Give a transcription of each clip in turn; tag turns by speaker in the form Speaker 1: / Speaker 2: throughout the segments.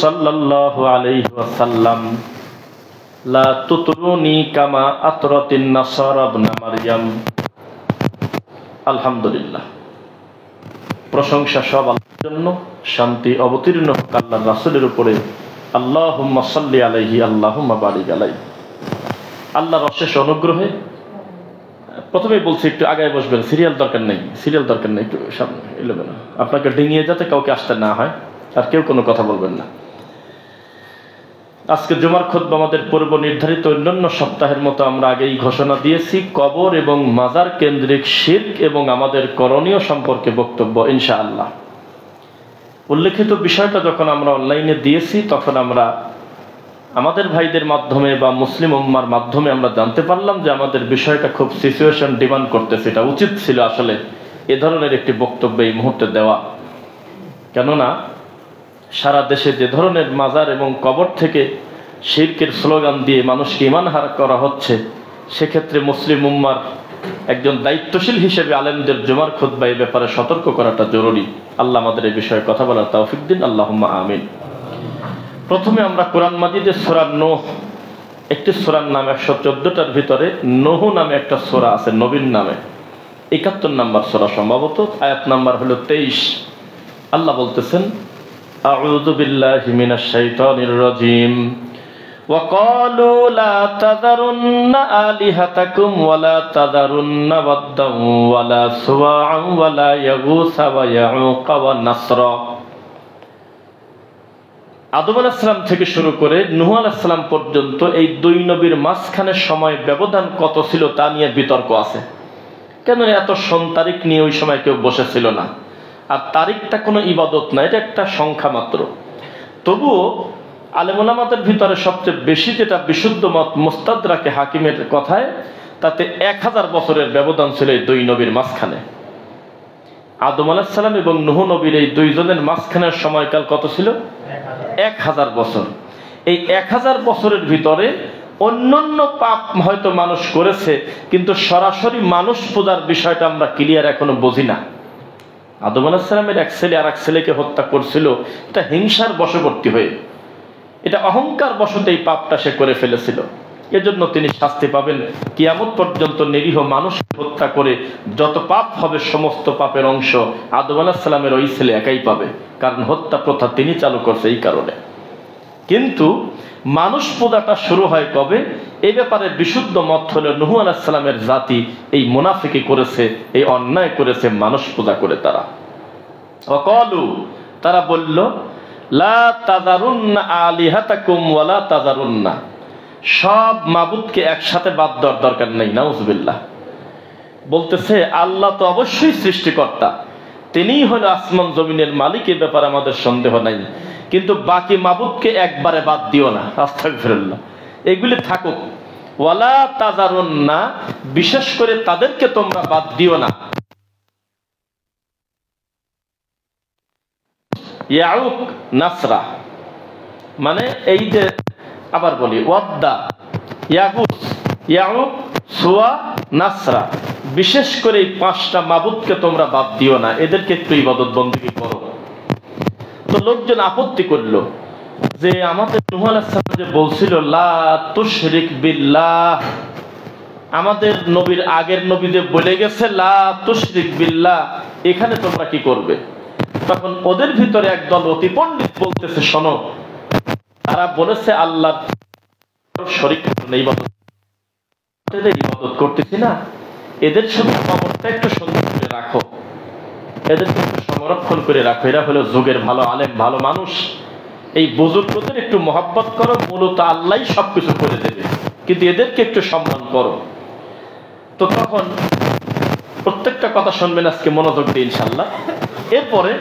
Speaker 1: সাল্লাল্লাহু আলাইহি ওয়াসাল্লাম লা তুতরুনি কামা আতরাতিন নাসারা ইবনে মারইয়াম। আলহামদুলিল্লাহ, প্রশংসা সব আল্লাহর জন্য, শান্তি অবতীর্ণ হোক আল্লাহর রাসূলের উপরে। আল্লাহুম্মা সাল্লি আলাইহি আল্লাহুম্মা বারিক আলাইহি। আল্লাহর অশেষ অনুগ্রহে প্রথমেই বলছি একটু আগায় বসবেন, সিরিয়াল দরকার নেই, একটু সামনে এলেবেন না, আপনাকে ডিঙিয়ে যাতে কাউকে আসতে না হয়, আর কেউ কোনো কথা বলবেন না। আজকে জুমার খুতবা আমাদের পূর্ব নির্ধারিত অন্যান্য সপ্তাহের মতো আমরা আগেই ঘোষণা দিয়েছি, কবর এবং মাজার কেন্দ্রিক শিরক এবং আমাদের করণীয় সম্পর্কে বক্তব্য ইনশাআল্লাহ। উল্লেখিত বিষয়টা যখন আমরা অনলাইনে দিয়েছি তখন আমরা আমাদের ভাইদের মাধ্যমে বা মুসলিম উম্মার মাধ্যমে আমরা জানতে পারলাম যে আমাদের বিষয়টা খুব সিচুয়েশন ডিমান্ড করতেছে। এটা উচিত ছিল আসলে এ ধরনের একটি বক্তব্য এই মুহূর্তে দেওয়া, কেননা সারা দেশে যে ধরনের মাজার এবং কবর থেকে শিরকের স্লোগান দিয়ে মানুষকে ঈমান হার করা হচ্ছে, সেক্ষেত্রে মুসলিম উম্মার একজন দায়িত্বশীল হিসেবে আলেমদের জুমার খুতবা এই ব্যাপারে সতর্ক করাটা জরুরি। আল্লাহ আমাদের এই বিষয়ে কথা বলার তৌফিক দিন, আল্লাহুম্মা আমিন। প্রথমে আমরা কোরআন মাজিদের সূরা নূহ, একটি সূরার নাম 114টার ভিতরে নূহ নামে একটা সূরা আছে, নবীর নামে 71 নম্বর সূরা, সম্ভবত আয়াত নাম্বার হলো 23। আল্লাহ বলতেছেন, আউযু বিল্লাহি মিনাশ শাইতানির রাজীম, ওয়া ক্বালু লা তাযারুন্না আলিহাতাকুম ওয়া লা তাযারুন্না ওয়াদ্দান ওয়া লা সুওয়া'আন ওয়া লা ইয়াগুসা ওয়া ইয়াউকা ওয়া নাসরা। আদম আলাইহিস সালাম থেকে শুরু করে নূহ আলাইহিস সালাম পর্যন্ত এই দুই নবীর মাঝখানে সময় ব্যবধান কত ছিল তা নিয়ে বিতর্ক আছে। কেন এত তারিখ নিয়ে ওই সময় কেউ বসেছিল না, আর তারিখটা কোনো ইবাদত না, এটা একটা সংখ্যা মাত্র। তবুও আলেম ওলামাদের ভিতরে সবচেয়ে বেশি যেটা বিশুদ্ধ মত, মুস্তাদরাকে হাকিমের কথায়, তাতে 1000 বছরের ব্যবধান ছিল এই দুই নবীর মাঝখানে। আদম আলাইহিস সালাম এবং নূহ নবীর এই দুইজনের মাঝখানের সময়কাল কত ছিল? 1000 বছর। এই 1000 বছরের ভিতরে অন্যান্য পাপ হয়তো মানুষ করেছে, কিন্তু সরাসরি মানুষ পূজার বিষয়টা আমরা ক্লিয়ার এখনো বুঝি না। আদম আলাইহিস সালামের এক ছেলে আর এক ছেলেকে হত্যা করছিল, এটা হিংসার বশবর্তী হয়ে, এটা অহংকার বশত এই পাপটা সে করে ফেলেছিল। এজন্য তিনি শাস্তি পাবেন। কিয়ামত পর্যন্ত নিরীহ মানুষ হত্যা করে যত পাপ হবে সমস্ত পাপের অংশ আদম আলাইহিস সালামের ওই ছেলে একাই পাবে, কারণ হত্যা প্রথা তিনি চালু করছে এই কারণে। কিন্তু মানুষ পূজাটা শুরু হয় কবে? এই ব্যাপারে বিশুদ্ধ মত হলো নূহ আলাইহিস সালামের জাতি এই মুনাফিকি করেছে, এই অন্যায় করেছে, মানুষ পূজা করে তারা। ওয়াকালু, তারা বলল, লা তাযারুন্না আলিহাতাকুম ওয়া লা তাযারুন্না, সব মাবুদকে একসাথে বাদ দেওয়ার দরকার নেই। নাউযুবিল্লাহ। বলতেছে আল্লাহ তো অবশ্যই সৃষ্টিকর্তা, তিনিই হলো আসমান জমিনের মালিক, এ ব্যাপারে আমাদের সন্দেহ নাই, কিন্তু বাকি মাবুদকে একবারে বাদ দিও না। আস্তাগফিরুল্লাহ। এগুলি থাকুক। ওয়ালা তাযারুন্না, বিশেষ করে তাদেরকে তোমরা বাদ দিও না। ইয়াউক, নাসরা, মানে এই যে আবার বলি, ওয়াদ্দা, ইয়াগুস, ইয়াউক, সুয়া, নাসরা, বিশেষ করে এই 5টা মাবুদকে তোমরা বাদ দিও না, এদেরকে একটু ইবাদত বন্দেগী করো। তো লোকজন আপত্তি করলো যে আমাদের নূহ আলাইহিস সালাম যে বলছিল লা তুশরিক বিল্লাহ, আমাদের নবীর আগের নবী যে বলে গেছে লা তুশরিক বিল্লাহ, এখানে তোমরা কি করবে? তখন ওদের ভিতরে একদল অতি পণ্ডিত বলতেছে, শোনো, তারা বলেছে আল্লাহ শরীক নেই, ইবাদত করতেছি না, এদের শুধু কবরটা একটু সুন্দর করে রাখো, এদেরকে একটু সংরক্ষণ করে রাখো, এরা হলো যুগের ভালো আলেম, ভালো মানুষ, এই বুজুর্গদের একটু মহব্বত করো, মূলত আল্লাহই সবকিছু করে দেবে, কিন্তু এদেরকে একটু সম্মান করো। তো তখন প্রত্যেকটা কথা শুনবেন আজকে মনোযোগ দিয়ে ইনশাআল্লাহ। এরপরে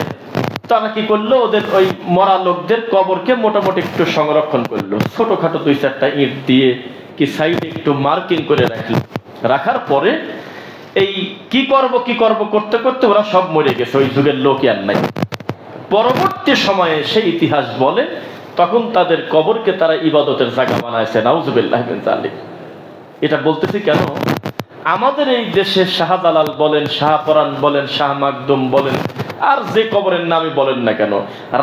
Speaker 1: তারা কি করলো, ওদের ওই মরা লোকদের কবরকে মোটামুটি একটু সংরক্ষণ করলো, ছোটখাটো 2-4টা ইট দিয়ে কি সাইডে একটু মার্কিং করে রাখলো। রাখার পরে এই কি করব করতে করতে ওরা সব মরে গেছে, ওই যুগের লোক আর নাই। পরবর্তী সময়ে সেই ইতিহাস বলে তখন তাদের কবরকে তারা ইবাদতের জায়গা বানাইছে। নাউযুবিল্লাহি মিন যালিক। এটা বলতেছি কেন? আমাদের এই দেশে শাহজালাল বলেন, শাহপরান বলেন, শাহ মাকদুম বলেন, আর যে কবরের নামই বলেন না কেন,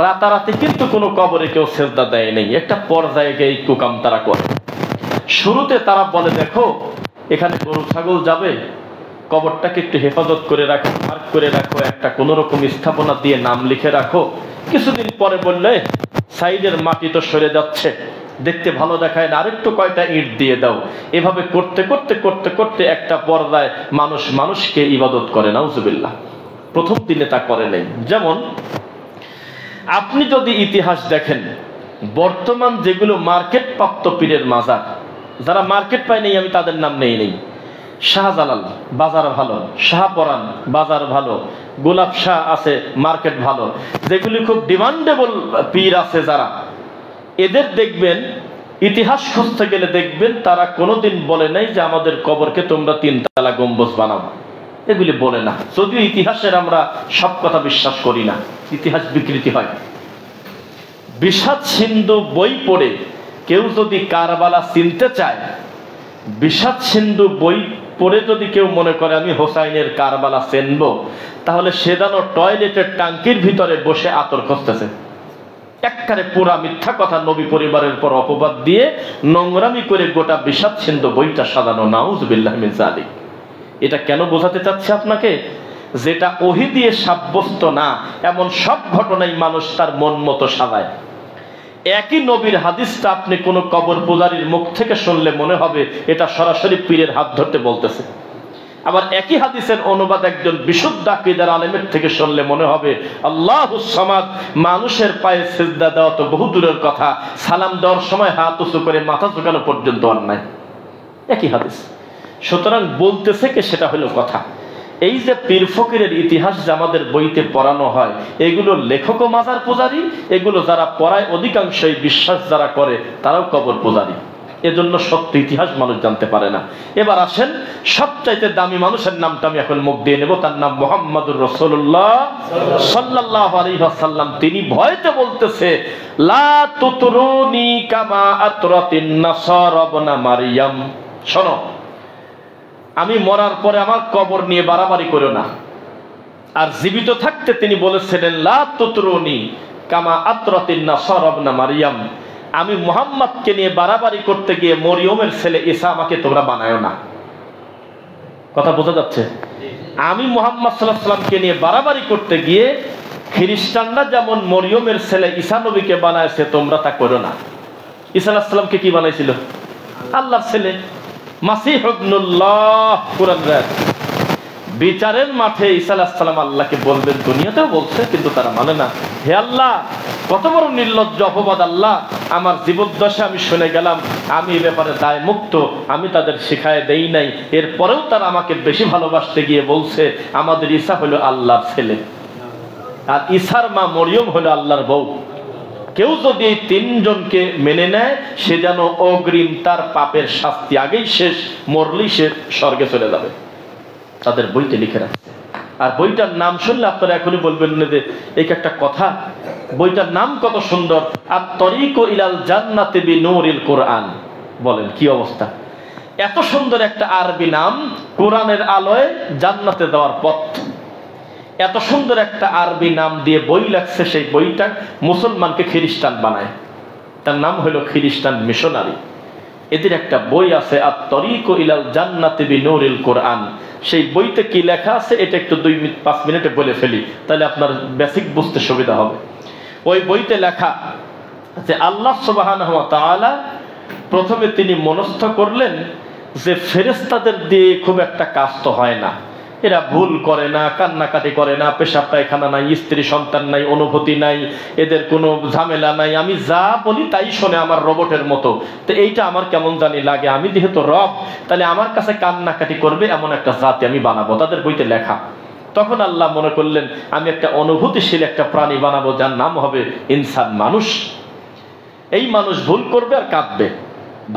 Speaker 1: রাতারাতি কিন্তু কোনো কবরে কেউ সেজদা দেয় নেই। একটা পর্যায়ে এই কুকাম তারা করে। শুরুতে তারা বলে, দেখো এখানে গরু ছাগল যাবে, কবরটাকে একটু হেফাজত করে রাখো, মার্ক করে রাখো, একটা কোন রকম স্থাপনা দিয়ে নাম লিখে রাখো। কিছুদিন পরে বললে সাইডের মাটি তো সরে যাচ্ছে, দেখতে ভালো দেখায় না, আরেকটু কয়টা ইট দিয়ে দাও। এভাবে করতে করতে করতে করতে একটা পর্যায়ে মানুষ মানুষকে ইবাদত করে। নাউজুবিল্লাহ। প্রথম দিনে তা করে নাই। যেমন আপনি যদি ইতিহাস দেখেন, বর্তমান যেগুলো মার্কেট প্রাপ্ত পীরের মাজার, যারা মার্কেট পায় নেই আমি তাদের নাম নেই। শাহজালাল বাজার ভালো, শাহপরান বাজার ভালো, গোলাপ শাহ আছে মার্কেট ভালো, যেগুলি খুব ডিমান্ডেবল পীর আছে যারা, এদের দেখবেন ইতিহাস খুঁজতে গেলে দেখবেন তারা কোনোদিন বলে নাই যে আমাদের কবরকে তোমরা 3 তলা গম্বুজ বানাও। এগুলি বলে না। যদিও ইতিহাসের আমরা সব কথা বিশ্বাস করি না, ইতিহাস বিকৃতি হয়। বিষাদ সিন্ধু বই পড়ে কেউ যদি কারবালা চিনতে চায়, বিষাদ সিন্ধু বই পড়ে যদি কেউ মনে করে আমি হোসাইনের কারবালা চিনব, তাহলে সে যেন টয়লেটের টাঙ্কির ভিতরে বসে আতর খুঁজতেছে। একবারে পুরা মিথ্যা কথা নবী পরিবারের পর অপবাদ দিয়ে নোংরামি করে গোটা বিষাদ সিন্ধু বইটা সাজানো। নাউজুবিল্লাহ মিন যালিক। এটা কেন বোঝাতে চাচ্ছি আপনাকে, যেটা ওহী দিয়ে সাব্যস্ত না এমন সব ঘটনাই মানুষ তার মন মতো সাজায়। একই নবীর হাদিসটা আপনি কোন কবর পূজারীর মুখ থেকে শুনলে মনে হবে এটা সরাসরি পীরের হাত ধরতে বলতেছে। আবার একই হাদিসের অনুবাদ একজন বিশুদ্ধ আকীদার আলেমের থেকে শুনলে মনে হবে আল্লাহুস সামাদ। মানুষের পায়ে সিজদা দেওয়া তো বহু দূরের কথা, সালাম দেওয়ার সময় হাত উঁচু করে মাথা ঝুঁকানো পর্যন্ত অন্যায়। একই হাদিস। সুতরাং বলতেছে কি সেটা হলো কথা। এই যে পীর ফকিরের ইতিহাস যে আমাদের বইতে পড়ানো হয়, এগুলো লেখকও মাজার পূজারী, এগুলো যারা পড়ায় অধিকাংশই বিশ্বাস যারা করে তারাও কবর পূজারী। এজন্য সত্য ইতিহাস মানুষ জানতে পারে না। এবার আসেন, সবচাইতে দামি মানুষের নামটা আমি এখন মুখ দিয়ে নেব। তার নাম মুহাম্মাদুর রাসূলুল্লাহ সাল্লাল্লাহু আলাইহি ওয়াসাল্লাম। তিনি ভয়তে বলতেছে, লা তুতরুনি কামা আতরাতিন নাসারা ইবনা মারইয়াম। শোনো, আমি মরার পরে আমার কবর নিয়ে বাড়াবাড়ি করো না। আর জীবিত থাকতে তিনি বলেছিলেন, লা তুতরুনি কামা আতরাতিন নাসারা ইবনা মারইয়াম। আমি মুহাম্মদকে নিয়ে বাড়াবাড়ি করতে গিয়ে মরিয়মের ছেলে ঈসা আমাকে তোমরা বানায়ো না। কথা বোঝা যাচ্ছে? আমি মুহাম্মদ সাল্লাল্লাহু আলাইহি ওয়াসাল্লামকে নিয়ে বাড়াবাড়ি করতে গিয়ে খ্রিস্টানরা যেমন মরিয়মের ছেলে ঈসা নবীকে বানাইছে, তোমরা তা করো না। ঈসা আলাইহিস সালামকে কি বানাইছিল? আল্লাহর ছেলে, মাসীহ ইবনুল্লাহ। কুরআন রাত বিচারের মাঠে ঈসা আলাইহিস সালাম আল্লাহকে বলবেন, দুনিয়াতেও বলছে কিন্তু তারা মানে না। হে আল্লাহ, কত বড় নির্লজ্জ অপবাদ আল্লাহ, আমার জীবদ্দশা আমি শুনে গেলাম, আমি এই ব্যাপারে দায় মুক্ত, আমি তাদের শিখায় দেই নাই, এরপরেও তারা আমাকে বেশি ভালোবাসতে গিয়ে বলছে আমাদের ঈসা হলো আল্লাহর ছেলে, আর ঈসার মা মরিয়ম হলো আল্লাহর বউ। কেউ যদি এই 3 জনকে মেনে নেয়, সে যেন অগ্রিম তার পাপের শাস্তি আগেই শেষ, মরলেই সে স্বর্গে চলে যাবে। তাদের বইতে লিখে রাখছে। আর বইটার নাম শুনলে আপনারা এখনই বলবেন যে এই একটা কথা, বইটার নাম কত সুন্দর, আত-তরিকু ইলাল জান্নাতি বিনূরিল কুরআন। বলেন কি অবস্থা! এত সুন্দর একটা আরবি নাম, কোরআনের আলোয় জান্নাতে যাওয়ার পথ। এত সুন্দর একটা আরবি নাম দিয়ে বই লাগছে, সেই বইটা মুসলমানকে খ্রিস্টান বানায়। তার নাম হলো খ্রিস্টান মিশনারি। এদের একটা বই আছে, আত-তরিকু ইলাল জান্নাতি বিনূরিল কুরআন। সেই বইতে কি লেখা আছে এটা একটু 2-5 মিনিটে বলে ফেলি, তাহলে আপনার বেসিক বুঝতে সুবিধা হবে। ওই বইতে লেখা যে আল্লাহ সুবহানাহু ওয়া তাআলা প্রথমে তিনি মনস্থ করলেন যে ফেরেশতাদের দিয়ে খুব একটা কাজ তো হয় না, এরা ভুল করে না, কান্নাকাটি করে না, পেশাব পায়খানা নাই, স্ত্রী সন্তান নাই, অনুভূতি নাই, এদের কোনো ঝামেলা নাই, আমি যা বলি তাই শোনে আমার রোবটের মতো। তো এইটা আমার কেমন জানি লাগে, আমি যেহেতু রব, তাহলে আমার কাছে কান্নাকাটি করবে এমন একটা জাতি আমি বানাবো। তাদের বইতে লেখা। তখন আল্লাহ মনে করলেন আমি একটা অনুভূতিশীল একটা প্রাণী বানাবো, যার নাম হবে ইনসান, মানুষ। এই মানুষ ভুল করবে আর কাঁদবে,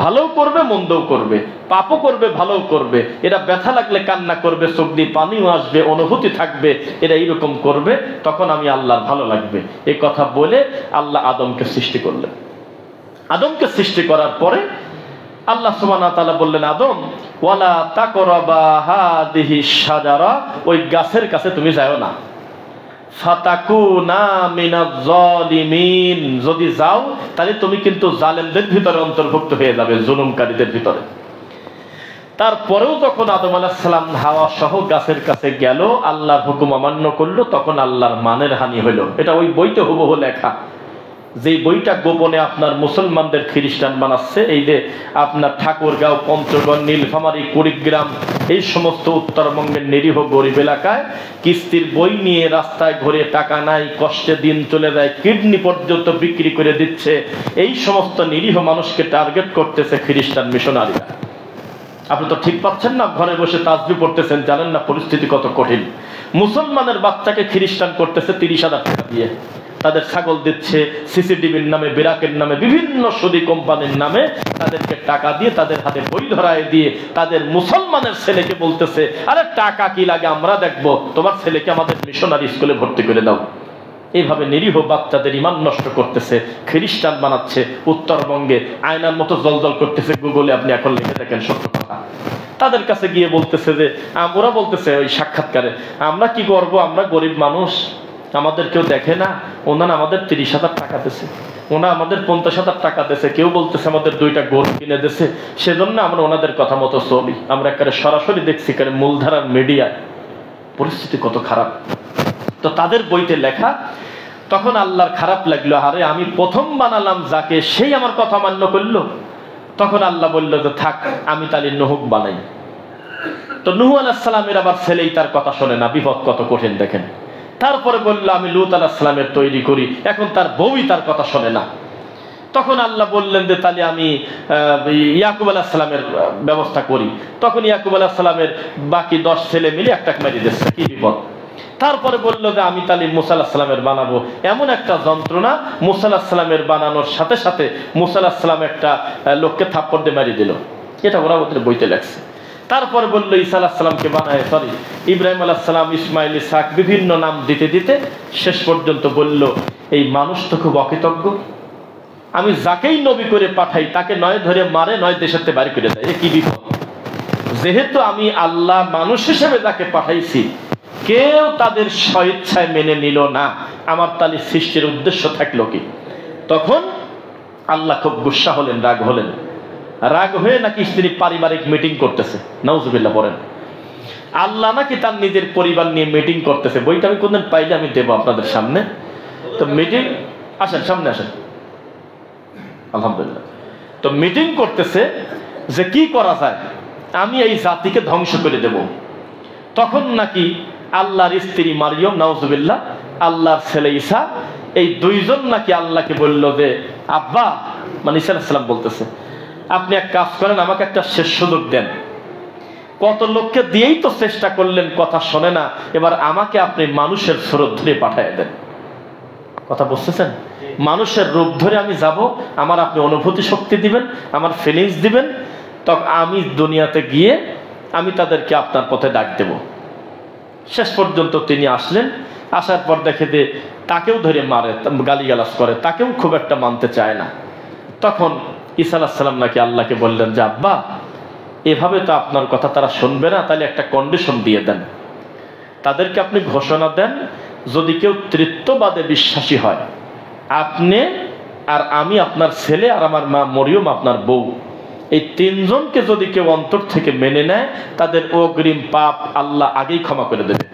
Speaker 1: ভালো করবে মন্দও করবে, পাপও করবে ভালোও করবে, এরা ব্যথা লাগলে কান্না করবে, চোখ দিয়ে পানিও আসবে, অনুভূতি থাকবে, এরা এইরকম করবে, তখন আমি আল্লাহর ভালো লাগবে। এই কথা বলে আল্লাহ আদমকে সৃষ্টি করলেন। আদমকে সৃষ্টি করার পরে আল্লাহ সুবহানাহু ওয়া তাআলা বললেন, আদম ওয়ালা তাকরাবা হাদিহি শাজারা, ওই গাছের কাছে তুমি যাও না। ফাতাকুনা মিনাজ জালিমিন, যদি যাও তাহলে তুমি কিন্তু জালেমদের ভিতরে অন্তর্ভুক্ত হয়ে যাবে, জুলুমকারীদের ভিতরে। তারপরেও যখন আদম আলাইহিস সালাম হাওয়া সহ গাছের কাছে গেল, আল্লাহর হুকুম অমান্য করলো, তখন আল্লাহর মানের হানি হলো। এটা ওই বইতে হুবহু লেখা, যে বইটা গোপনে আপনার মুসলমানদের খ্রিস্টান বানাচ্ছে। এই যে আপনার ঠাকুরগাঁও, পঞ্চগড়, নীলফামারী, কুড়িগ্রাম, এই সমস্ত উত্তরবঙ্গের নিরীহ গরিব এলাকায় কিস্তির বই নিয়ে রাস্তায় ঘুরে টাকা নাই, কষ্টে দিন চলে যায়, কিডনি পর্যন্ত বিক্রি করে দিচ্ছে। এই সমস্ত নিরীহ মানুষকে টার্গেট করতেছে খ্রিস্টান মিশনারিরা। আপনি তো ঠিক পাচ্ছেন না, ঘরে বসে তাসবিহ পড়তেছেন, জানেন না পরিস্থিতি কত কঠিন। মুসলমানের বাচ্চাকে খ্রিস্টান করতেছে 30,000 টাকা দিয়ে, তাদের ছাগল দিচ্ছে, সিসিটিভির নামে, বিরাকের নামে, বিভিন্ন সুদী কোম্পানির নামে তাদেরকে টাকা দিয়ে, তাদের হাতে বই ধরায় দিয়ে তাদের মুসলমানের ছেলেকে বলতেছে, আরে টাকা কি লাগে, আমরা দেখবো, তোমার ছেলেকে আমাদের মিশনারি স্কুলে ভর্তি করে দাও। এইভাবে নিরীহ বাচ্চাদের ইমান নষ্ট করতেছে, খ্রিস্টান বানাচ্ছে। উত্তরবঙ্গে আয়নার মতো জলজল করতেছে, গুগলে আপনি এখন লিখে দেখেন, সত্য কথা। তাদের কাছে গিয়ে বলতেছে যে, ওরা বলতেছে ওই সাক্ষাৎকারে, আমরা কি করবো, আমরা গরিব মানুষ, আমাদের কেউ দেখে না, ওনারা আমাদের 30,000 টাকা দিয়েছে, ওনা আমাদের 50,000 টাকা দিয়েছে, কেউ বলতেছে আমাদের 2টা গরু কিনে দিয়েছে, সেজন্য আমরা ওনাদের কথা মতো চলি। আমরা একেবারে সরাসরি দেখছি মূলধারার মিডিয়া, পরিস্থিতি কত খারাপ। তো তাদের বইতে লেখা, তখন আল্লাহর খারাপ লাগলো, আরে আমি প্রথম বানালাম যাকে, সেই আমার কথা মান্য করলো। তখন আল্লাহ বলল যে থাক, আমি তাহলে নূহ বানাই। তো নূহ আলাইহিস সালামের আবার ছেলেই তার কথা শোনে না, বিপদ কত কঠিন দেখেন। তারপরে বললো আমি লূত আলাইহিস সালামের তৈরি করি, এখন তার বউই তার কথা শোনে না। তখন আল্লাহ বললেন যে তাহলে আমি ইয়াকুব আলাইহিস সালামের ব্যবস্থা করি। তখন ইয়াকুব আলাইহিস সালামের বাকি 10 ছেলে মিলে একটা মেরে দিচ্ছে, কি বিপদ। তারপরে বললো যে আমি তাহলে মুসা আলাইহিস সালামের বানাবো। এমন একটা যন্ত্রণা, মুসা আলাইহিস সালামের বানানোর সাথে সাথে মুসা আলাইহিস সালাম একটা লোককে থাপ্পড় দিয়ে মেরে দিল। এটা ওরা ওদের বইতে লেখছে। তারপরে বললো ঈসা আলাইহিস সালামকে বানায়, ইব্রাহিম আলাইহিস সালাম, ইসমাইল, ইসহাক, বিভিন্ন নাম দিতে দিতে শেষ পর্যন্ত বলল, এই মানুষ তো খুব অকৃতজ্ঞ, আমি যাকেই নবী করে পাঠাই তাকে নয় ধরে মারে, নয় দেশের বাড়ি করে দেয়। কি বিপদ। যেহেতু আমি আল্লাহ মানুষ হিসেবে যাকে পাঠাইছি, কেউ তাদের স্বেচ্ছায় মেনে নিল না, আমার তাহলে সৃষ্টির উদ্দেশ্য থাকলো কি। তখন আল্লাহ খুব গুসা হলেন, রাগ হলেন। রাগ হয়ে নাকি স্ত্রী পারিবারিক মিটিং করতেছে, নাউজুবিল্লাহ বলেন। আল্লাহ নাকি তার নিজের পরিবার নিয়ে মিটিং করতেছে। বইটা আমি কোনদিন পাইলে আমি দেবো আপনাদের সামনে। তো মিটিং, আসেন সামনে আসেন, আলহামদুলিল্লাহ। তো মিটিং করতেছে যে কি করা যায়, আমি এই জাতিকে ধ্বংস করে দেব। তখন নাকি আল্লাহর স্ত্রী মারিয়ম, নাউজুবিল্লাহ, আল্লাহর ছেলে ঈসা, এই দুইজন নাকি আল্লাহকে বলল যে আব্বা, মানে ঈসা আলাইহিস সালাম বলতেছে, আপনি এক কাজ করেন, আমাকে একটা শেষ সুযোগ দেন। কত লোককে দিয়েই তো চেষ্টা করলেন, কথা শোনে না, এবার আমাকে আপনি মানুষের স্রোত ধরে পাঠিয়ে দেন। কথা বুঝতেছেন? মানুষের রূপ ধরে আমি যাব, আমার আপনি অনুভূতি শক্তি দিবেন, আমার ফিলিংস দিবেন, তখন আমি দুনিয়াতে গিয়ে আমি তাদেরকে আপনার পথে ডাক দেব। শেষ পর্যন্ত তিনি আসলেন। আসার পর দেখে যে তাকেও ধরে মারে, গালিগালাজ করে, তাকেও খুব একটা মানতে চায় না। তখন ঈসা আলাইহিস সালাম নাকি আল্লাহকে বললেন যে আব্বা, এভাবে তো আপনার কথা তারা শুনবে না, তাহলে একটা কন্ডিশন দিয়ে দেন, তাদেরকে আপনি ঘোষণা দেন, যদি কেউ তৃতীয়বাদে বিশ্বাসী হয়, আপনি আর আমি, আপনার ছেলে আর আমার মা মরিয়ম আপনার বউ, এই 3 জনকে যদি কেউ অন্তর থেকে মেনে নেয়, তাদের অগ্রিম পাপ আল্লাহ আগেই ক্ষমা করে দেবে।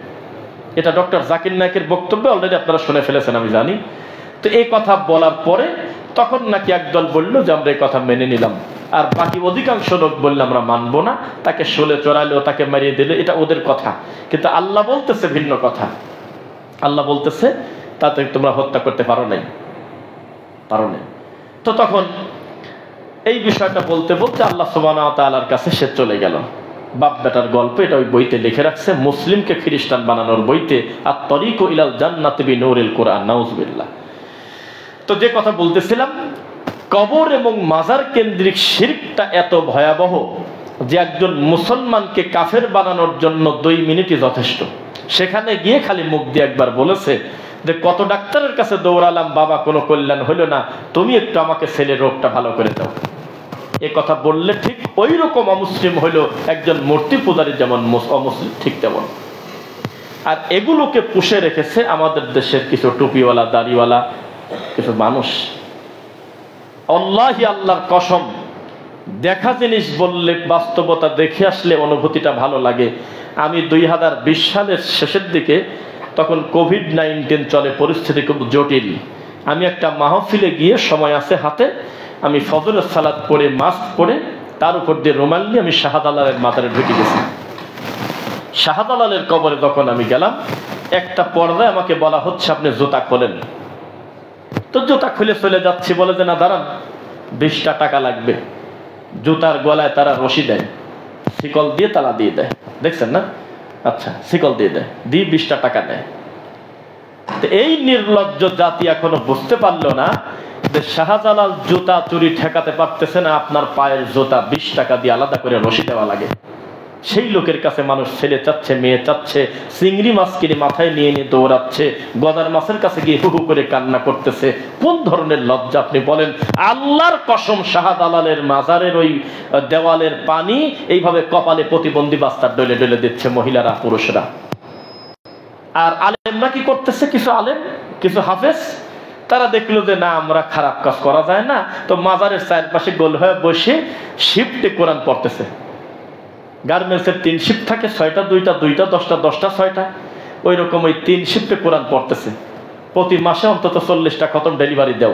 Speaker 1: এটা ডক্টর জাকির নায়েকের বক্তব্য, অলরেডি আপনারা শুনে ফেলেছেন আমি জানি। তো এই কথা বলার পরে তখন নাকি একদল বললো যে আমরা এই কথা মেনে নিলাম, আর বাকি অধিকাংশ লোক বললে আমরা মানবো না, তাকে শোলে চড়ালেও, তাকে মারিয়ে দিলে, এটা ওদের কথা। কিন্তু আল্লাহ বলতেছে ভিন্ন কথা। আল্লাহ বলতেছে তাতে তোমরা হত্যা করতে পারো নাই। তো তখন এই বিষয়টা বলতে বলতে আল্লাহ সুবহানাহু ওয়া তাআলার কাছে সে চলে গেল। বাপ বেটার গল্প, এটা ওই বইতে লিখে রাখছে, মুসলিমকে খ্রিস্টান বানানোর বইতে, আত-তরিকু ইলাল জান্নাতি বিনুরিল কুরআন, নাউজুবিল্লাহ। তো যে কথা বলতেছিলাম, কবর এবং মাজার কেন্দ্রিক শিরকটা এত ভয়াবহ যে একজন মুসলমানকে কাফের বানানোর জন্য 2 মিনিটই যথেষ্ট। সেখানে গিয়ে খালি মুখ দিয়ে একবার বলেছে যে কত ডাক্তারের কাছে দৌড়ালাম, বাবা কোনো কল্যাণ হলো না, তুমি একটু আমাকে ছেলের রোগটা ভালো করে দাও। এ কথা বললে ঠিক ওই রকম অমুসলিম হইল একজন মূর্তি পূজারী যেমন অমুসলিম ঠিক তেমন। আর এগুলোকে পুষে রেখেছে আমাদের দেশের কিছু টুপিওয়ালা দাড়িওয়ালা কিছু মানুষ। আল্লাহি আল্লাহর কসম, দেখা জিনিস বললে বাস্তবতা দেখে আসলে অনুভূতিটা ভালো লাগে। আমি 2020 সালের শেষের দিকে, তখন কোভিড-19 চলে, পরিস্থিতি খুব জটিল। আমি একটা মাহফিলে গিয়ে, সময় আছে হাতে, আমি ফজরের সালাত পড়ে মাস্ক পরে তার উপর দিয়ে রুমাল নিয়ে আমি শাহজালালের মাজারে ঢুকে গেছি। শাহজালালের কবরে যখন আমি গেলাম, একটা পর্দায় আমাকে বলা হচ্ছে আপনি জুতা খোলেন। তো জুতা খুলে চলে যাচ্ছি, বলে যে না দাঁড়ান, 20টা টাকা লাগবে। জুতার গলায় তারা রশি দেয়, শিকল দিয়ে তালা দিয়ে দেয়, দেখছেন না? আচ্ছা, শিকল দিয়ে দেয়, দিয়ে 20টা টাকা দেয়। তো এই নির্লজ্জ জাতি এখনো বুঝতে পারলো না যে শাহজালাল জুতা চুরি ঠেকাতে পারতেছে না, আপনার পায়ের জুতা 20 টাকা দিয়ে আলাদা করে রশি দেওয়া লাগে। সেই লোকের কাছে মানুষ ছেলে চাচ্ছে, মেয়ে চাচ্ছে, চিংড়ি মাছ কিনে মাথায় নিয়ে নিয়ে দৌড়াচ্ছে, গজার মাছের কাছে গিয়ে হু হু করে কান্না করতেছে। কোন ধরনের লজ্জা আপনি বলেন? আল্লাহর কসম, শাহজালালের মাজারের ওই দেওয়ালের পানি এইভাবে কপালে প্রতিবন্ধী বাস্তার ডলে ডলে দিচ্ছে মহিলারা, পুরুষরা। আর আলেমরা কি করতেছে? কিছু আলেম, কিছু হাফেজ, তারা দেখলো যে না, আমরা খারাপ কাজ করা যায় না, তো মাজারের চারপাশে গোল হয়ে বসে শিফটে কোরআন পড়তেছে। গার্মেন্টসের 3 শিফট থাকে, 6টা 2টা 2টা 10টা 10টা 6টা, ওই রকম ওই 3 শিফটে কোরআন পড়তেছে। প্রতি মাসে অন্তত 40টা খতম ডেলিভারি দেও।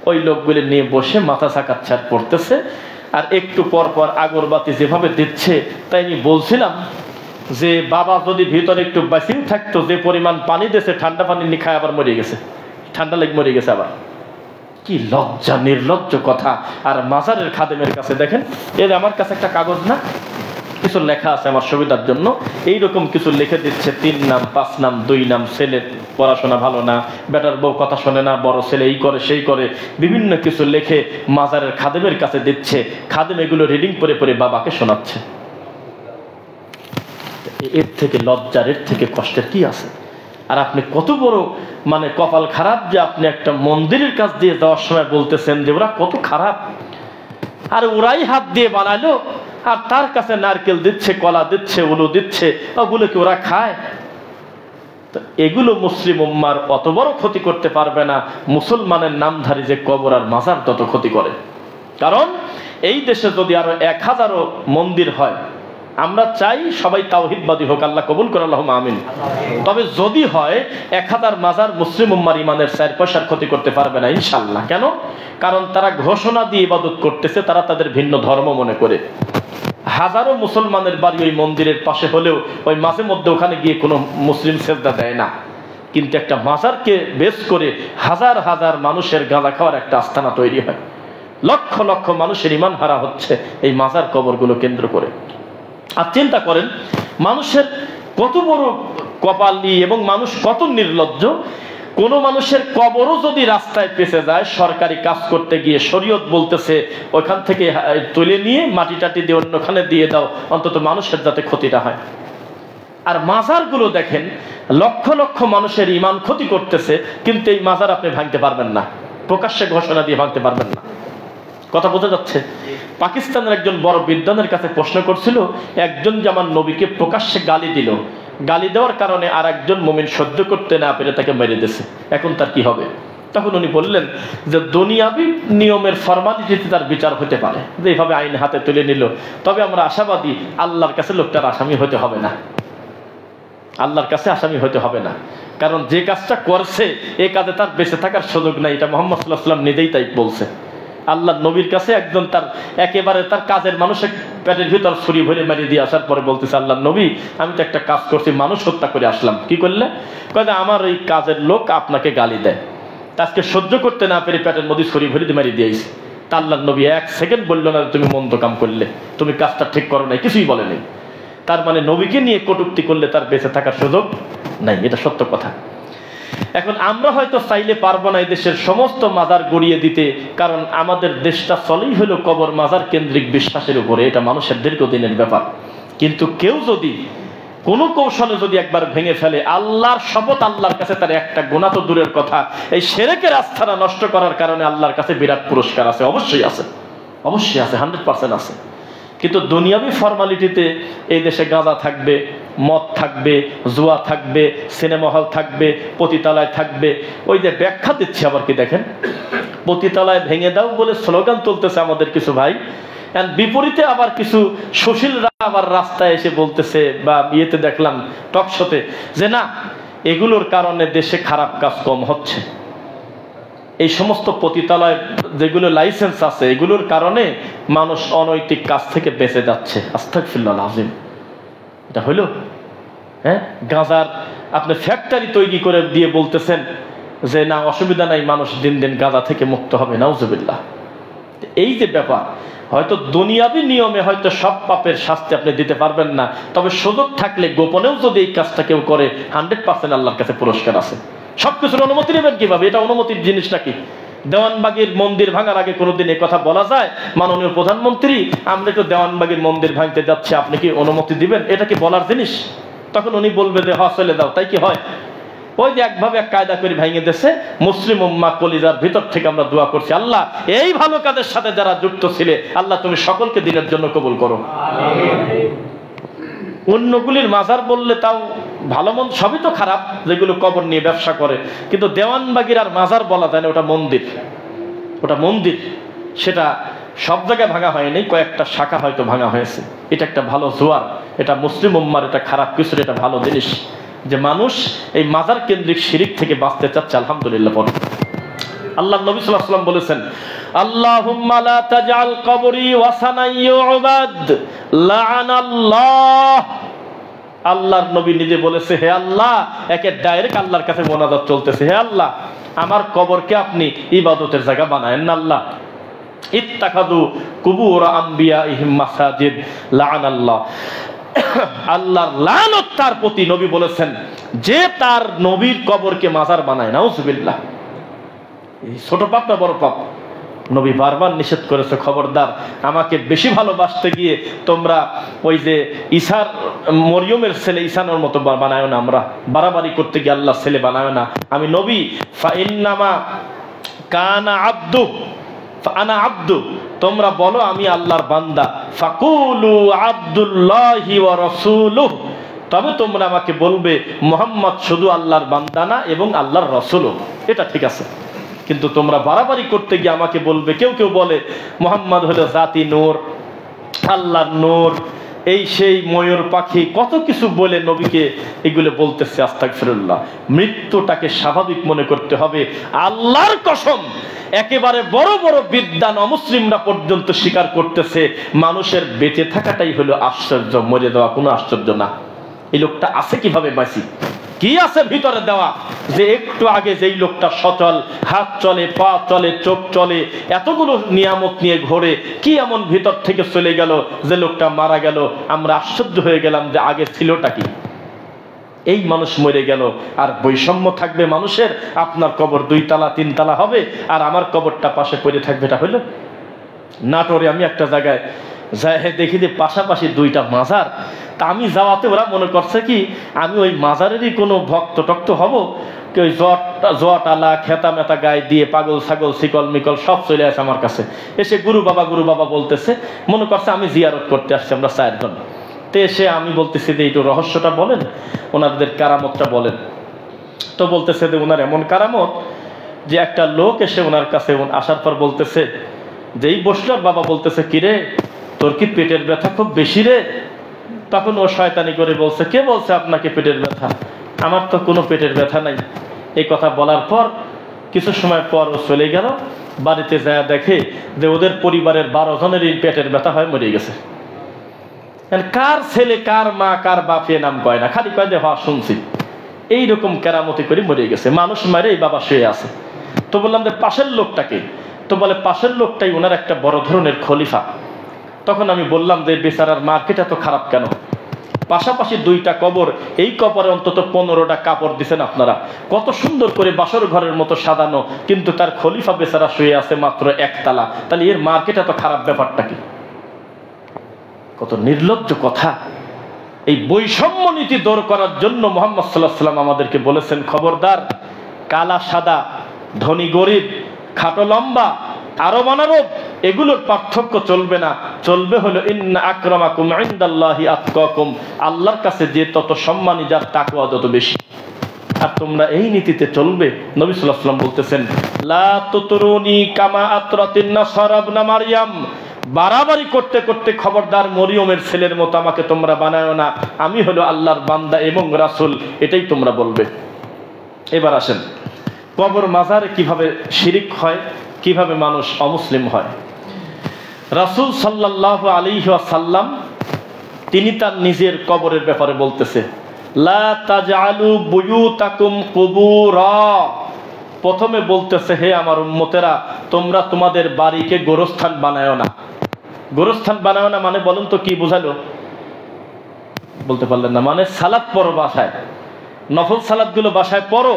Speaker 1: ওই লোকগুলি নিয়ে বসে মাথা চাকাচ্ছে আর পড়তেছে। আর একটু পর পর আগরবাতি যেভাবে দিচ্ছে, তাই আমি বলছিলাম যে বাবা যদি ভিতরে একটু বাঁচিয়ে থাকতো, যে পরিমাণ পানি দিয়েছে, ঠান্ডা পানি নিয়ে খায় আবার মরে গেছে, ঠান্ডা লেগে মরে গেছে আবার। কি লজ্জা, নির্লজ্জ কথা। আর মাজারের খাদেমের কাছে দেখেন, এর আমার কাছে একটা কাগজ না, কিছু লেখা আছে আমার সুবিধার জন্য, এইরকম কিছু লিখে দিচ্ছে, 3 নাম 5 নাম 2 নাম, ছেলের পড়াশোনা ভালো না, বেটার বউ কথা শোনে না, বড় ছেলে এই করে সেই করে, বিভিন্ন কিছু লিখে মাজারের খাদেমের কাছে দিচ্ছে। খাদেম এগুলো রিডিং করে পরে বাবাকে শোনাচ্ছে। এর থেকে লজ্জার, এর থেকে কষ্টের কি আছে? আর আপনি কত বড় মানে কপাল খারাপ যে আপনি একটা মন্দিরের কাছ দিয়ে যাওয়ার সময় বলতেছেন যে ওরা কত খারাপ, আর ওরাই হাত দিয়ে বানালো, আর তার কাছে নারকেল দিচ্ছে, কলা দিচ্ছে, উলু দিচ্ছে, ওগুলোকে ওরা খায়। তো এগুলো মুসলিম উম্মার অত বড় ক্ষতি করতে পারবে না মুসলমানের নামধারী যে কবর আর মাজার তত ক্ষতি করে। কারণ এই দেশে যদি আরো 1000ও মন্দির হয়, আমরা চাই সবাই তাওহীদবাদী হোক, আল্লাহ কবুল করে, আল্লাহুম্মা আমিন। তবে যদি হয় 1000 মাজার, মুসলিম উম্মার ইমানের 4 পয়সার ক্ষতি করতে পারবে না ইনশাআল্লাহ। কেন? কারণ তারা ঘোষণা দিয়ে ইবাদত করতেছে, তারা তাদের ভিন্ন ধর্ম মনে করে। হাজারো মুসলমানের বাড়ি ওই মন্দিরের পাশে হলেও ওই মাঝে মধ্যে ওখানে গিয়ে কোনো মুসলিম সেজদা দেয় না। কিন্তু একটা মাজারকে বেস করে হাজার হাজার মানুষের গাঁজা খাওয়ার একটা আস্তানা তৈরি হয়, লক্ষ লক্ষ মানুষের ঈমান হারা হচ্ছে এই মাজার কবরগুলো কেন্দ্র করে। আর চিন্তা করেন মানুষের কত বড় কপালি এবং মানুষ কত নির্লজ্জ। কোন মানুষের কবরও যদি রাস্তায় পেছে যায়, সরকারি কাজ করতে গিয়ে শরীয়ত বলতেছে ওইখান থেকে তুলে নিয়ে মাটি টাটি দিয়ে অন্যখানে দিয়ে দাও, অন্তত মানুষের যাতে ক্ষতিটা হয়। আর মাজারগুলো দেখেন, লক্ষ লক্ষ মানুষের ঈমান ক্ষতি করতেছে, কিন্তু এই মাজার আপনি ভাঙতে পারবেন না, প্রকাশ্যে ঘোষণা দিয়ে ভাঙতে পারবেন না। কথা বোঝা যাচ্ছে? পাকিস্তানের একজন বড় বিদ্বানের কাছে প্রশ্ন করছিল, একজন যে আমার নবীকে প্রকাশ্যে গালি দিল, গালি দেওয়ার কারণে আর একজন মুমিন সহ্য করতে না পেরে তাকে মেরে দিয়েছে, এখন তার কি হবে? তখন উনি বললেন যে দুনিয়াবি নিয়মের ফরমালিটিতে তার বিচার হতে পারে, যে এইভাবে আইন হাতে তুলে নিল, তবে আমরা আশাবাদী আল্লাহর কাছে লোকটার আসামি হতে হবে না, আল্লাহর কাছে আসামি হতে হবে না। কারণ যে কাজটা করছে এই কাজে তার বেঁচে থাকার সুযোগ নাই, এটা মুহাম্মদ সাল্লাল্লাহু আলাইহি ওয়াসাল্লাম নিজেই তাই বলছে। আল্লাহ নবীর কাছে একজন তার একেবারে তার কাজের মানুষের পেটের ভিতর ছুরি ভরে মেরে দিয়ে আসার পরে বলতেছে, আল্লাহ নবী আমি তো একটা কাজ করছি, মানুষ হত্যা করে আসলাম। কি করলে? কয়ে আমার ওই কাজের লোক আপনাকে গালি দেয়, আজকে সহ্য করতে না পেরে পেটের মধ্যে ছুরি ভরে মেরে দিয়েছি। তা আল্লাহ নবী 1 সেকেন্ড বললো না তুমি মন্দ কাম করলে, তুমি কাজটা ঠিক করো নাই, কিছুই বলে নেই। তার মানে নবীকে নিয়ে কটূক্তি করলে তার বেঁচে থাকার সুযোগ নাই, এটা সত্য কথা। এখন আমরা হয়তো চাইলে পারবো না এই দেশের সমস্ত মাজার গড়িয়ে দিতে, কারণ আমাদের দেশটা চলেই হলো কবর মাজার কেন্দ্রিক বিশ্বাসের উপরে, এটা মানুষের দীর্ঘদিনের ব্যাপার। কিন্তু কেউ যদি কোনো কৌশলে যদি একবার ভেঙে ফেলে, আল্লাহর শপথ, আল্লাহর কাছে তার একটা গুনাহ তো দূরের কথা, এই শিরকের আস্থাটা নষ্ট করার কারণে আল্লাহর কাছে বিরাট পুরস্কার আছে, অবশ্যই আছে। অবশ্যই আছে, 100% আছে। কিন্তু দুনিয়াবি ফর্মালিটিতে এই দেশে গাঁজা থাকবে, মদ থাকবে, জুয়া থাকবে, সিনেমা হল থাকবে, পতিতালয় থাকবে। ওই যে ব্যাখ্যা দিচ্ছে আবার কি দেখেন, পতিতালয় ভেঙে দাও বলে স্লোগান তুলতেছে আমাদের কিছু ভাই, বিপরীতে আবার কিছু সুশীলরা আবার রাস্তায় এসে বলতেছে, বা ইয়েতে দেখলাম টক শোতে, যে না এগুলোর কারণে দেশে খারাপ কাজ কম হচ্ছে। এই সমস্ত পতিতালয় যেগুলো লাইসেন্স আছে এগুলোর কারণে মানুষ অনৈতিক কাজ থেকে বেঁচে যাচ্ছে। আস্তাগফিরুল্লাহ আযীম। এটা হইল? হ্যাঁ, গাঁজার আপনি ফ্যাক্টরি তৈরি করে দিয়ে বলতেছেন যে না অসুবিধা নাই, মানুষ দিন দিন গাঁজা থেকে মুক্ত হবে। নাউজুবিল্লাহ। এই যে ব্যাপার, হয়তো দুনিয়াবি নিয়মে হয়তো সব পাপের শাস্তি আপনি দিতে পারবেন না, তবে সুযোগ থাকলে গোপনেও যদি এই কাজটা কেউ করে 100% আল্লাহর কাছে পুরস্কার আছে। সবকিছুর অনুমতি নেবেন কিভাবে? এটা অনুমতির জিনিস নাকি? দেওয়ানবাগির মন্দির ভাঙার আগে কোনোদিন এই কথা বলা যায়, মাননীয় প্রধানমন্ত্রী আমরা একটু দেওয়ানবাগির মন্দির ভাঙতে যাচ্ছি, আপনি কি অনুমতি দিবেন? এটা কি বলার জিনিস? তখন উনি বলবে যে হ্যাঁ চলে দাও। তাই কি হয়? ওই যে একভাবে এক কায়দা করে ভেঙে দিয়েছে। মুসলিম উম্মাহ কলিজার ভিতর থেকে আমরা দোয়া করছি, আল্লাহ এই ভালো কাজের সাথে যারা যুক্ত ছিলে, আল্লাহ তুমি সকলকে দিনের জন্য কবুল করো। অন্যগুলির মাজার বললে তাও ভালো মন্দ সবই তো খারাপ, যেগুলো কবর নিয়ে ব্যবসা করে, কিন্তু দেওয়ানবাগির আর মাজার বলা যায় না, ওটা মন্দির। ওটা মন্দির, সেটা সব জায়গায় ভাঙা হয়নি, কয়েকটা শাখা হয়তো ভাঙা হয়েছে। এটা একটা ভালো জোয়ার, এটা মুসলিম উম্মার এটা খারাপ কিছু, এটা ভালো জিনিস যে মানুষ এই মাজার কেন্দ্রিক শিরিক থেকে বাঁচতে চাচ্ছে। আলহামদুলিল্লাহ। পড়ে আল্লাহ নবী সাল্লাল্লাহু আলাইহি ওয়াসাল্লাম বলেছেন, আল্লাহুম্মা লা তাজআল কবরি ওয়াসানান ইউবাদ লাআনাল্লাহ। আল্লাহর নবী নিজে বলেছে, হে আল্লাহ, একে ডাইরেক্ট আল্লাহর কাছে মোনাজাত চলতেছে, হে আল্লাহ আমার কবরকে আপনি ইবাদতের জায়গা বানায়েন না। আল্লাহ ইত্তাখাযু কুবুর আম্বিয়াইহিম মাসাজিদ লাআনাল্লাহ। আল্লাহর লানত তার প্রতি। নবী বলেছেন যে তার নবীর কবরকে মাজার বানায়। নাউজুবিল্লাহ। এই ছোট পাপ না বড় পাপ? নবী বারবার নিষেধ করেছে, খবরদার আমাকে বেশি ভালোবাসতে গিয়ে তোমরা ওই যে ঈসার মরিয়মের ছেলে ঈসানোর মতো বানায় না, আমরা বাড়াবাড়ি করতে গিয়ে আল্লাহ ছেলে বানায় না। আমি নবী ফাইন্নামা কানা আব্দু আনা আব্দু, তোমরা বলো আমি আল্লাহর বান্দা। ফাকুলু আব্দুল্লাহি ওয়া রাসূলুহু, তবে তোমরা আমাকে বলবে মুহাম্মদ শুধু আল্লাহর বান্দা না এবং আল্লাহর রাসূলও। এটা ঠিক আছে, কিন্তু তোমরা বাড়াবাড়ি করতে গিয়ে আমাকে বলবে, কেউ কেউ বলে মুহাম্মদ হলো জাতি নূর, আল্লাহর নূর, এই সেই ময়ূর পাখি, কত কিছু বলে নবীকে এগুলো বলতেছে। আস্তাগফিরুল্লাহ। মৃত্যুটাকে স্বাভাবিক মনে করতে হবে। আল্লাহর কসম, একেবারে বড় বড় বিদ্বান অমুসলিমরা পর্যন্ত স্বীকার করতেছে মানুষের বেঁচে থাকাটাই হলো আশ্চর্য, মরে যাওয়া কোনো আশ্চর্য না। এই লোকটা আছে কিভাবে বাঁচি, কি আছে ভিতরে দেওয়া, যে একটু আগে যেই লোকটা সচল, হাত চলে, পা চলে, চোখ চলে, এতগুলো নিয়ামত নিয়ে ঘোরে, কি এমন ভিতর থেকে চলে গেল যে লোকটা মারা গেল, আমরা আশ্চর্য হয়ে গেলাম যে আগে ছিলটা কি। এই মানুষ মরে গেল, আর বৈষম্য থাকবে মানুষের, আপনার কবর 2 তলা 3 তলা হবে আর আমার কবরটা পাশে পড়ে থাকবে। এটা হইল? নাটোরে আমি একটা জায়গায় যাই দেখি যে পাশাপাশি 2টা মাজার। তা আমি যাওয়াতে ওরা মনে করছে কি আমি ওই মাজারেরই কোনো ভক্ত টক্ত হব, কি ওই জটালা খেতা মেতা গায়ে দিয়ে পাগল ছাগল শিকল মিকল সব চলে আসে আমার কাছে, এসে গুরু বাবা বলতেছে, মনে করছে আমি জিয়ারত করতে আসছি। আমরা 4 জন। তো এসে আমি বলতেছি যে একটু রহস্যটা বলেন, ওনাদের কারামতটা বলেন। তো বলতেছে যে ওনার এমন কারামত যে একটা লোক এসে ওনার কাছে আসার পর বলতেছে যে এই বসলার বাবা বলতেছে, কিরে তোর কি পেটের ব্যথা খুব বেশি রে? তখন ও শয়তানি করে বলছে, কে বলছে আপনাকে পেটের ব্যথা? আমার তো কোনো পেটের ব্যথা নাই। এই কথা বলার পর কিছু সময় পর ও চলে গেল। বাড়িতে যায় দেখে যে ওদের পরিবারের 12 জনেরই পেটের ব্যথা হয় মরে গেছে। কার ছেলে, কার মা, কার বাপে নাম কয় না, খালি কয় যে হওয়া শুনছি। এইরকম কেরামতি করে মরে গেছে। মানুষ মারে এই বাবা শুয়ে আছে। তো বললাম যে পাশের লোকটাকে? তো বলে পাশের লোকটাই ওনার একটা বড় ধরনের খলিফা। তখন আমি বললাম যে বেচারার মার্কেট এত খারাপ কেন? পাশাপাশি 2টা কবর, এই কবরে অন্তত 15টা কাপড় দিচ্ছেন আপনারা, কত সুন্দর করে বাসর ঘরের মতো সাজানো, কিন্তু তার খলিফা বেচারা শুয়ে আছে মাত্র 1 তলা। তাহলে এর মার্কেট এত খারাপ, ব্যাপারটা কি? কত নির্লজ্জ কথা। এই বৈষম্য নীতি দূর করার জন্য মুহাম্মদ সাল্লাল্লাহু আলাইহি ওয়াসাল্লাম আমাদেরকে বলেছেন, খবরদার কালা সাদা, ধনী গরিব, খাটো লম্বা, আরব অনারব এগুলোর পার্থক্য চলবে না, চলবে হলো ইন্না আকরামাকুম ইনদাল্লাহি আতকাকুম, আল্লাহর কাছে যে তত সম্মানী যার তাকওয়া তত বেশি। আর তোমরা এই নীতিতে চলবে। নবী সাল্লাল্লাহু আলাইহি ওয়াসাল্লাম বলতেছেন, লা তুতরুনি কামা আতরাতিন নাসারা ইবনা মারইয়াম, বাড়াবাড়ি করতে করতে খবরদার মরিয়মের ছেলের মতো আমাকে তোমরা বানায়ো না, আমি হলো আল্লাহর বান্দা এবং রাসূল, এটাই তোমরা বলবে। এবার আসেন কবর মাজারে কিভাবে শিরিক হয়, কিভাবে মানুষ অমুসলিম হয়। রাসূল সাল্লাল্লাহু আলাইহি ওয়াসাল্লাম তিনি তার নিজের কবরের ব্যাপারে বলতেছে, লা তাজআলু বুয়ুতাকুম কুবুরা। প্রথমে বলতেছে, হে আমার উম্মতেরা, তোমরা তোমাদের বাড়িকে গোরস্থান বানায়ো না। গোরস্থান বানায়ো না মানে বলুন তো কি বোঝালো? বলতে পারলেন না? মানে সালাত পড়ো বাসায়, নফল সালাতগুলো বাসায় পড়ো,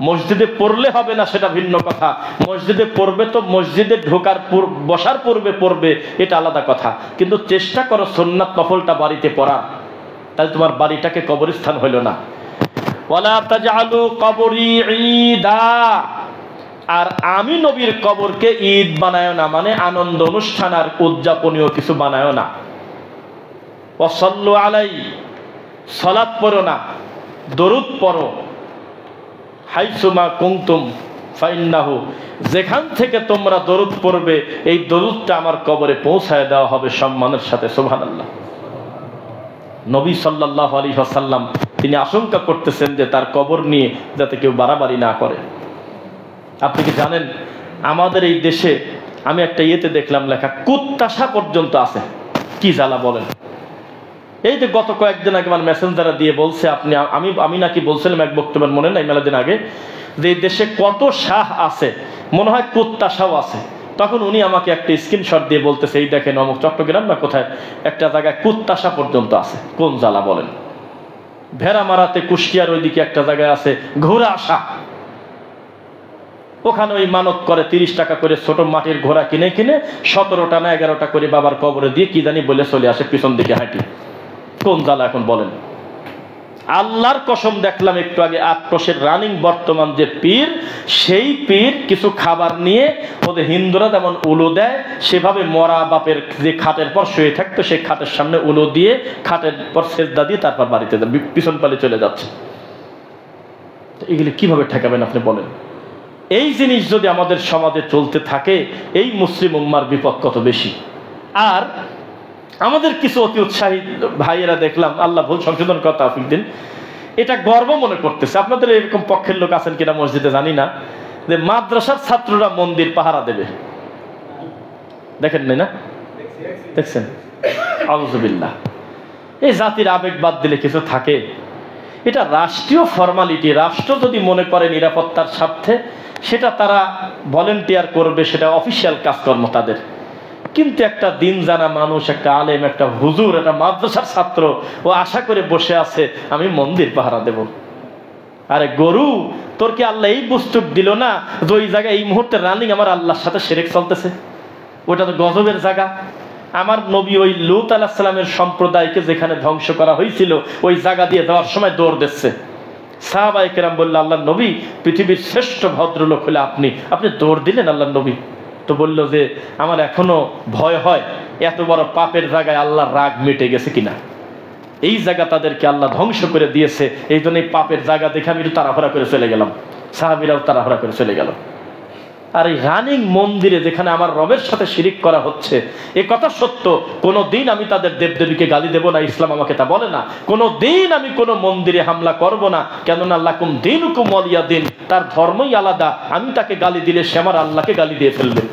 Speaker 1: মসজিদে পড়লে হবে না সেটা ভিন্ন কথা, মসজিদে পড়বে তো মসজিদে ঢোকার বসার পূর্বে পড়বে, এটা আলাদা কথা, কিন্তু চেষ্টা করো সুন্নাত নফলটা বাড়িতে পড়া, তাহলে তোমার বাড়িটাকে কবরস্থান হইল না। ওয়ালা তাজআলু কবরি ঈদা, আর আমি নবীর কবরকে ঈদ বানায়ো না, মানে আনন্দ অনুষ্ঠান আর উদযাপনীয় কিছু বানায়ো না। ওয়াসাল্লু আলাই, সালাত পড়ো না, দরুদ পড়ো। হাইসুমা কুনতুম ফাইন্নাহু, যেখান থেকে তোমরা দরুদ পড়বে এই দরুদটা আমার কবরে পৌঁছায় দেওয়া হবে সম্মানের সাথে। সুবহানাল্লাহ। নবী সাল্লাল্লাহু আলাইহি ওয়াসাল্লাম তিনি আশঙ্কা করতেছেন যে তার কবর নিয়ে যাতে কেউ বাড়াবাড়ি না করে। আপনি কি জানেন আমাদের এই দেশে আমি একটা ইয়েতে দেখলাম লেখা, কুত্তাশা পর্যন্ত আছে। কি জ্বালা বলেন! এই যে গত কয়েকদিন আগে আমার মেসেঞ্জারে দিয়ে বলছে, আমি নাকি বলছিলাম এক বক্তব্যের, মনে নাই মেলা দিন আগে, যে এই দেশে কত শাহ আছে, মনে হয় কুত্তাশাও আছে। তখন উনি আমাকে একটা স্ক্রিনশট দিয়ে বলতেছে, এই দেখেন অমুক চট্টগ্রাম না কোথায় একটা জায়গায় কুত্তাশা পর্যন্ত আছে। কোন জ্বালা বলেন! ভেড়া মারাতে কুষ্টিয়ার ওইদিকে একটা জায়গায় আছে ঘোড়া আশা, ওখানে ওই মানত করে 30 টাকা করে ছোট মাটির ঘোড়া কিনে 17টা না 11টা করে বাবার কবরে দিয়ে কি জানি বলে চলে আসে পিছন দিকে হাঁটি। কোন জ্বালা এখন বলেন! আল্লাহর কসম দেখলাম একটু আগে আটকোষের রানিং বর্তমান যে পীর, সেই পীর কিছু খাবার নিয়ে ওদের হিন্দুরা যেমন উলু দেয় সেভাবে মরা বাপের যে খাটের পর শুয়ে থাকতো সেই খাটের সামনে উলু দিয়ে খাটের পর সেজদা দিয়ে তারপর বাড়িতে পিছন পালে চলে যাচ্ছে। এগুলি কিভাবে ঠেকাবেন আপনি বলেন? এই জিনিস যদি আমাদের সমাজে চলতে থাকে, এই মুসলিম উম্মার বিপদ কত বেশি। আর আমাদের কিছু অতি উৎসাহী ভাইয়েরা দেখলাম, আল্লাহ ভুল সংশোধন কথা তৌফিক দিন, এটা গর্ব মনে করতেছে। আপনাদের এরকম পক্ষের লোক আছেন কিনা মসজিদে জানি না, যে মাদ্রাসার ছাত্ররা মন্দির পাহারা দেবে। দেখেন নাই না? দেখছেন? আউযুবিল্লাহ। এই জাতির আবেগ বাদ দিলে কিছু থাকে? এটা রাষ্ট্রীয় ফরমালিটি। রাষ্ট্র যদি মনে করে নিরাপত্তার স্বার্থে সেটা তারা ভলেন্টিয়ার করবে, সেটা অফিসিয়াল কাজকর্ম তাদের। কিন্তু একটা দিন জানা মানুষ, একটা আলেম, একটা হুজুর, একটা মাদ্রাসার ছাত্র, ও আশা করে বসে আছে আমি মন্দির পাহারা দেব। আরে গরু, তোর কি আল্লাহ এই বস্তু দিল না যে ওই জায়গায় এই মুহূর্তে রানিং আমার আল্লাহর সাথে শিরক চলতেছে? ওইটা তো গজবের জায়গা। আমার নবী ওই লূত আলাইহিস সালামের সম্প্রদায়কে যেখানে ধ্বংস করা হয়েছিল ওই জায়গা দিয়ে যাওয়ার সময় দৌড় দিচ্ছে। সাহাবায়ে কেরাম বলল, আল্লাহর নবী, পৃথিবীর শ্রেষ্ঠ ভদ্রলোক হলে আপনি দৌড় দিলেন আল্লাহর নবী? তো বলল যে আমার এখনো ভয় হয় এত বড় পাপের জায়গায় আল্লাহর রাগ মিটে গেছে কিনা। এই জায়গা তাদেরকে আল্লাহ ধ্বংস করে দিয়েছে, এই জন্য এই পাপের জায়গা দেখে আমি তাড়াহুড়া করে চলে গেলাম। সাহাবীরাও তাড়াহুড়া করে চলে গেল। আর এই রানিং মন্দিরে যেখানে আমার রবের সাথে শিরিক করা হচ্ছে, এ কথা সত্য, কোনো দিন আমি তাদের দেবদেবীকে গালি দেব না, ইসলাম আমাকে তা বলে না। কোনো দিন আমি কোনো মন্দিরে হামলা করব না, কেননা লাকুম দীনুকুম ওয়ালিয়া দিন, তার ধর্মই আলাদা। আমি তাকে গালি দিলে সে আমার আল্লাহকে গালি দিয়ে ফেলবে।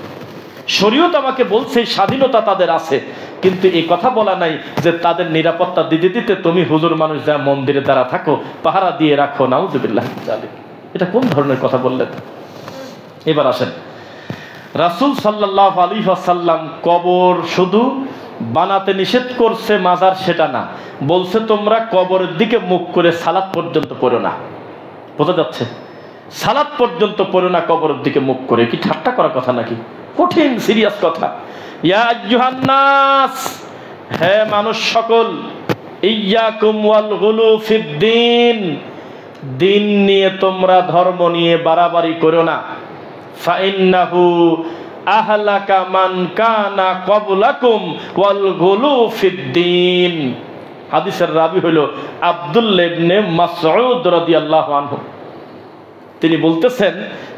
Speaker 1: শরীয়ত আমাকে বলছে স্বাধীনতা তাদের আছে, কিন্তু এই কথা বলা নাই যে তাদের নিরাপত্তা দিতে দিতে তুমি হুজুর মানুষ যা মন্দিরে দ্বারা থাকো, পাহারা দিয়ে রাখো। নাউযুবিল্লাহ। এটা কোন ধরনের কথা বললেন? এবার আসেন, রাসূল সাল্লাল্লাহু আলাইহি ওয়াসাল্লাম কবর শুধু বানাতে নিষেধ করছে মাজার সেটা না, বলছে তোমরা কবরের দিকে মুখ করে সালাত পর্যন্ত পড়ো না। বোঝা যাচ্ছে? সালাত পর্যন্ত পড়ো না কবরের দিকে মুখ করে। কি ঠাট্টা করার কথা নাকি? কঠিন সিরিয়াস কথা। ইয়া আইয়ুহান নাস, হে মানুষ সকল, ইয়াকুম ওয়াল গুলু ফিদ্দিন, দিন নিয়ে তোমরা, ধর্ম নিয়ে বাড়াবাড়ি করো না। ফাইন্নাহু আহলাকা মান কানা ক্বাবলাকুম ওয়াল গুলু ফিদ্দীন। হাদিসের রাবি হলো আব্দুল্লাহ ইবনে মাসউদ রাদিয়াল্লাহু আনহু। তিনি বলতেছেন